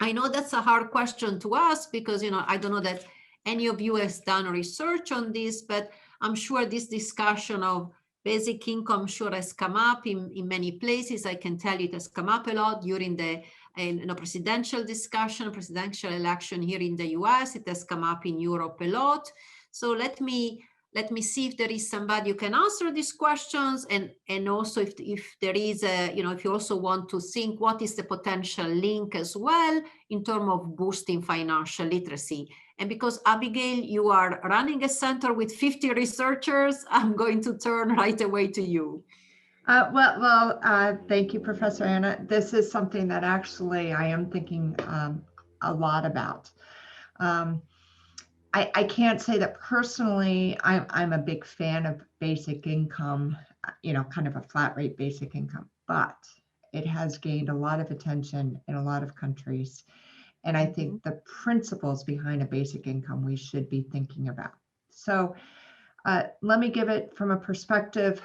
I know that's a hard question to ask because, you know, I don't know that any of you has done research on this, but I'm sure this discussion of basic income sure has come up in many places. I can tell you it has come up a lot during the presidential discussion, presidential election here in the US. It has come up in Europe a lot. So let me see if there is somebody who can answer these questions, and also if there is a, you know, if you also want to think what is the potential link as well in terms of boosting financial literacy. And because Abigail, you are running a center with 50 researchers, I'm going to turn right away to you. Thank you, Professor Anna. This is something that actually I am thinking a lot about. I can't say that personally I'm a big fan of basic income, you know, kind of a flat rate basic income, but it has gained a lot of attention in a lot of countries. And I think the principles behind a basic income we should be thinking about. So let me give it from a perspective,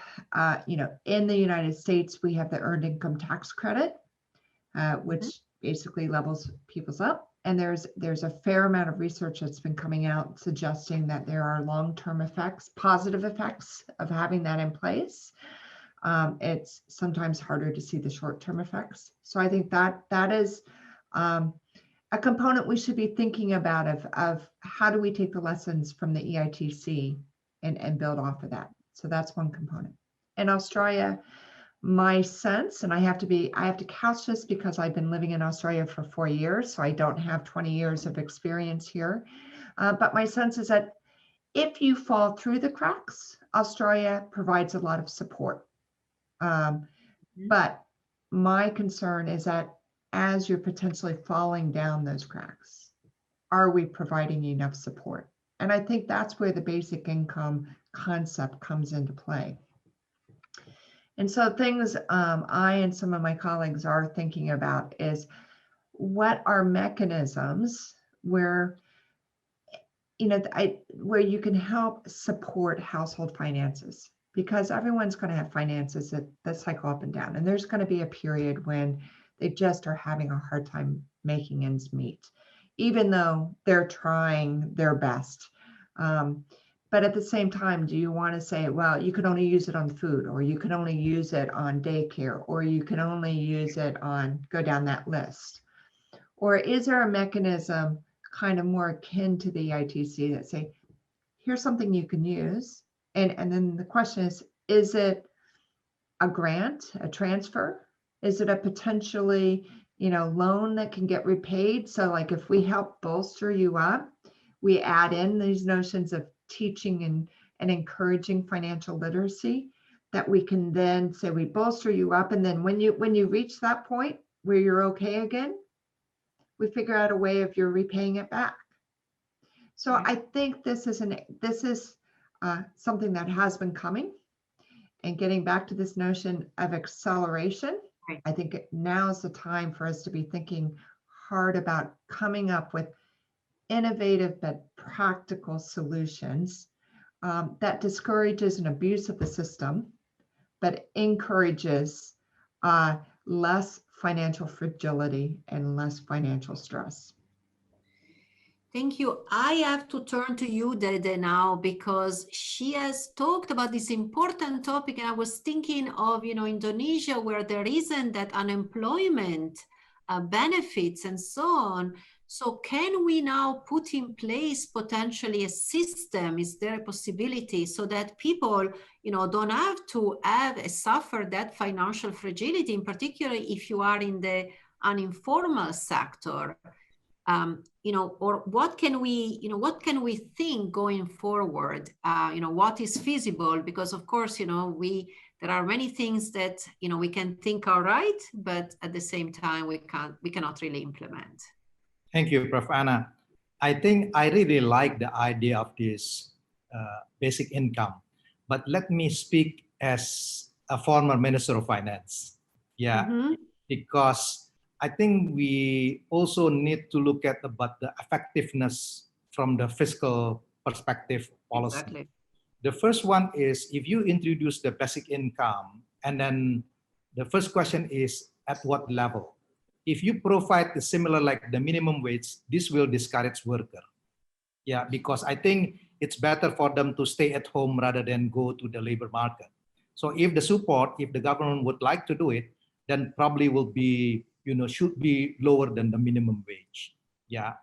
you know, in the United States, we have the earned income tax credit, which basically levels people's up. And there's a fair amount of research that's been coming out suggesting that there are long-term effects, positive effects of having that in place. It's sometimes harder to see the short-term effects. So I think that is a component we should be thinking about of how do we take the lessons from the EITC and build off of that. So that's one component. In Australia, my sense, and I have to couch this because I've been living in Australia for 4 years, so I don't have 20 years of experience here. But my sense is that if you fall through the cracks, Australia provides a lot of support. But my concern is that as you're potentially falling down those cracks, are we providing enough support? And I think that's where the basic income concept comes into play. And so things I and some of my colleagues are thinking about is what are mechanisms where, you know, where you can help support household finances, because everyone's going to have finances that cycle up and down. And there's going to be a period when they just are having a hard time making ends meet, even though they're trying their best. But at the same time, do you want to say, well, you can only use it on food, or you can only use it on daycare, or you can only use it on, go down that list? Or is there a mechanism kind of more akin to the ITC that say, here's something you can use? And then the question is it a grant, a transfer? Is it a potentially, you know, loan that can get repaid? So like if we help bolster you up, we add in these notions of teaching and encouraging financial literacy, that we can then say we bolster you up, and then when you reach that point where you're okay again, we figure out a way of you're repaying it back. So I think this is something that has been coming, and getting back to this notion of acceleration. I think now is the time for us to be thinking hard about coming up with innovative but practical solutions that discourages an abuse of the system, but encourages less financial fragility and less financial stress. Thank you. I have to turn to you, Dede, now, because she has talked about this important topic, and I was thinking of, you know, Indonesia, where there isn't that unemployment benefits and so on. So can we now put in place potentially a system? Is there a possibility so that people, don't have to suffer that financial fragility, in particular if you are in the uninformal sector? Or what can we think going forward? What is feasible? Because of course, there are many things that we can think are right, but at the same time we cannot really implement. Thank you, Prof Anna. I think I really like the idea of this basic income, but let me speak as a former Minister of Finance. Because I think we also need to look at about the effectiveness from the fiscal perspective policy. Exactly. The first one is if you introduce the basic income, and then the first question is at what level? If you provide the similar like the minimum wage, this will discourage worker. Yeah, because I think it's better for them to stay at home rather than go to the labor market. So if the government would like to do it, then probably will be, should be lower than the minimum wage. Yeah,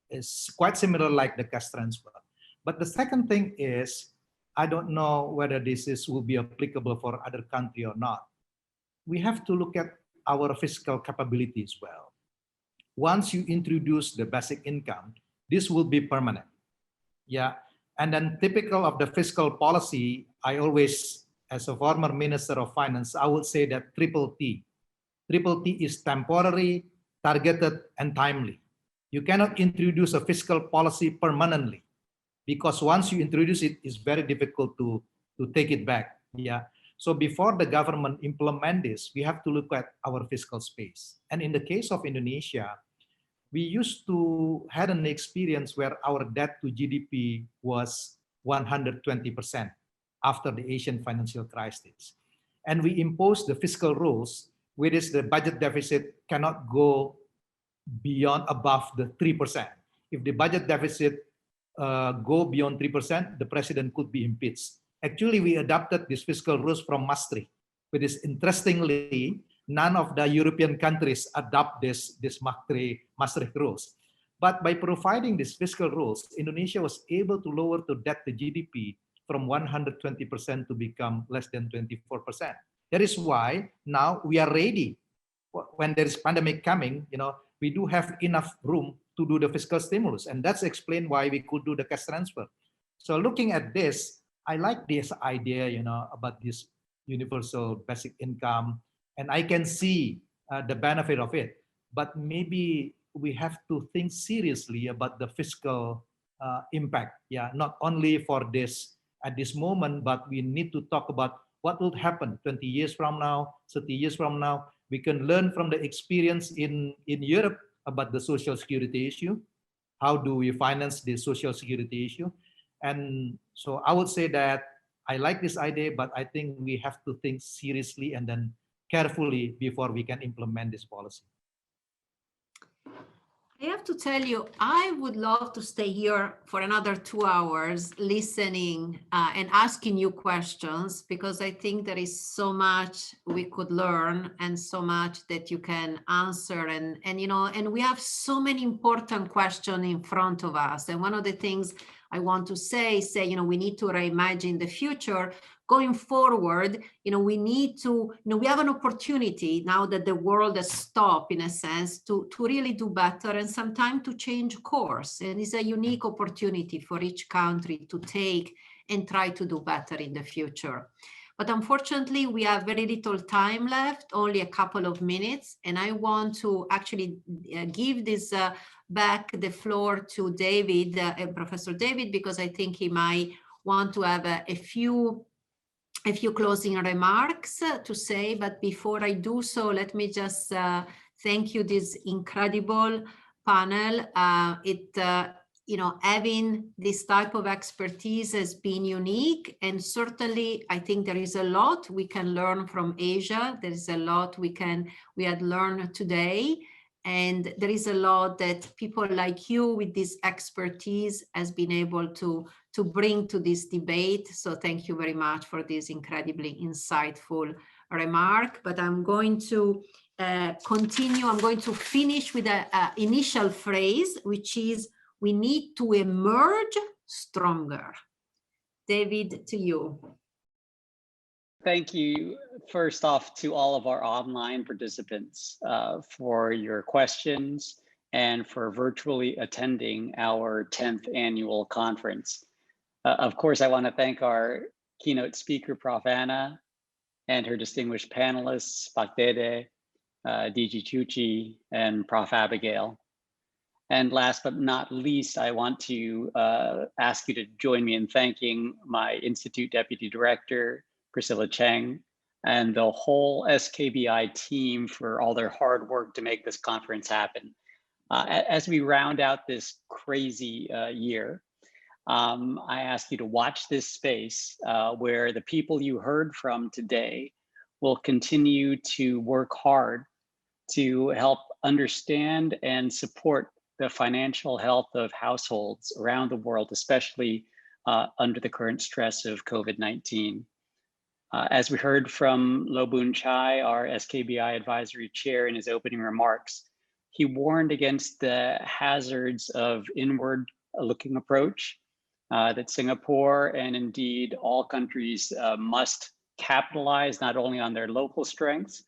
it's quite similar like the cash transfer. But the second thing is, I don't know whether this will be applicable for other country or not. We have to look at our fiscal capability as well. Once you introduce the basic income, this will be permanent. Yeah, and then typical of the fiscal policy, I always, as a former Minister of Finance, I would say that triple T. Triple T is temporary, targeted, and timely. You cannot introduce a fiscal policy permanently, because once you introduce it, it's very difficult to take it back. Yeah. So before the government implement this, we have to look at our fiscal space. And in the case of Indonesia, we used to had an experience where our debt to GDP was 120% after the Asian financial crisis. And we imposed the fiscal rules, which is the budget deficit cannot go above the 3%. If the budget deficit go beyond 3%, the president could be impeached. Actually, we adopted these fiscal rules from Maastricht, which is interestingly, none of the European countries adopt this Maastricht rules. But by providing these fiscal rules, Indonesia was able to lower the debt to GDP from 120% to become less than 24%. That is why now we are ready. When there is pandemic coming, we do have enough room to do the fiscal stimulus. And that's explained why we could do the cash transfer. So looking at this, I like this idea, about this universal basic income, and I can see the benefit of it. But maybe we have to think seriously about the fiscal impact. Yeah, not only for this at this moment, but we need to talk about what will happen 20 years from now, 30 years from now. We can learn from the experience in Europe about the social security issue. How do we finance the social security issue? And so I would say that I like this idea, but I think we have to think seriously and then carefully before we can implement this policy. I have to tell you, I would love to stay here for another 2 hours listening and asking you questions, because I think there is so much we could learn and so much that you can answer. And we have so many important questions in front of us. And one of the things I want to say, we need to reimagine the future. Going forward, we need to, we have an opportunity now that the world has stopped, in a sense, to really do better and sometimes to change course. And it's a unique opportunity for each country to take and try to do better in the future. But unfortunately, we have very little time left, only a couple of minutes. And I want to actually give this back the floor to David, Professor David, because I think he might want to have a few closing remarks to say. But before I do so, let me just thank you, this incredible panel. Having this type of expertise has been unique, and certainly I think there is a lot we can learn from Asia. There is a lot we had learned today, and there is a lot that people like you with this expertise has been able to bring to this debate. So thank you very much for this incredibly insightful remark. But I'm going to continue. I'm going to finish with an initial phrase, which is, we need to emerge stronger. David, to you. Thank you, first off, to all of our online participants for your questions and for virtually attending our 10th annual conference. Of course, I want to thank our keynote speaker, Prof Anna, and her distinguished panelists, Pak Dede, DG Chuchi, and Prof Abigail. And last but not least, I want to ask you to join me in thanking my Institute Deputy Director, Priscilla Cheng, and the whole SKBI team for all their hard work to make this conference happen. As we round out this crazy year, I ask you to watch this space where the people you heard from today will continue to work hard to help understand and support the financial health of households around the world, especially under the current stress of COVID-19. As we heard from Loh Boon Chye, our SKBI advisory chair, in his opening remarks, he warned against the hazards of inward-looking approach that Singapore and indeed all countries must capitalize not only on their local strengths,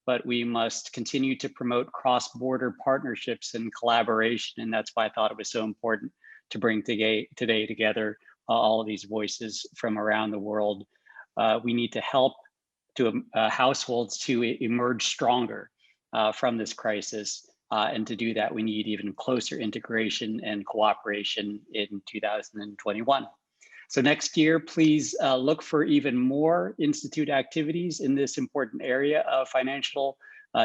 but we must continue to promote cross-border partnerships and collaboration. And that's why I thought it was so important to bring today together all of these voices from around the world. We need to help households to emerge stronger from this crisis. And to do that, we need even closer integration and cooperation in 2021. So next year, please look for even more Institute activities in this important area of financial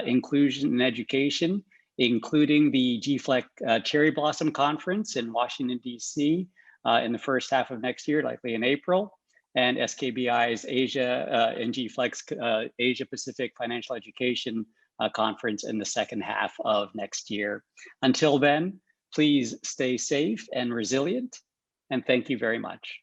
inclusion and education, including the GFLEC Cherry Blossom Conference in Washington, DC in the first half of next year, likely in April, and SKBI's Asia and GFLEC's Asia Pacific Financial Education Conference in the second half of next year. Until then, please stay safe and resilient, and thank you very much.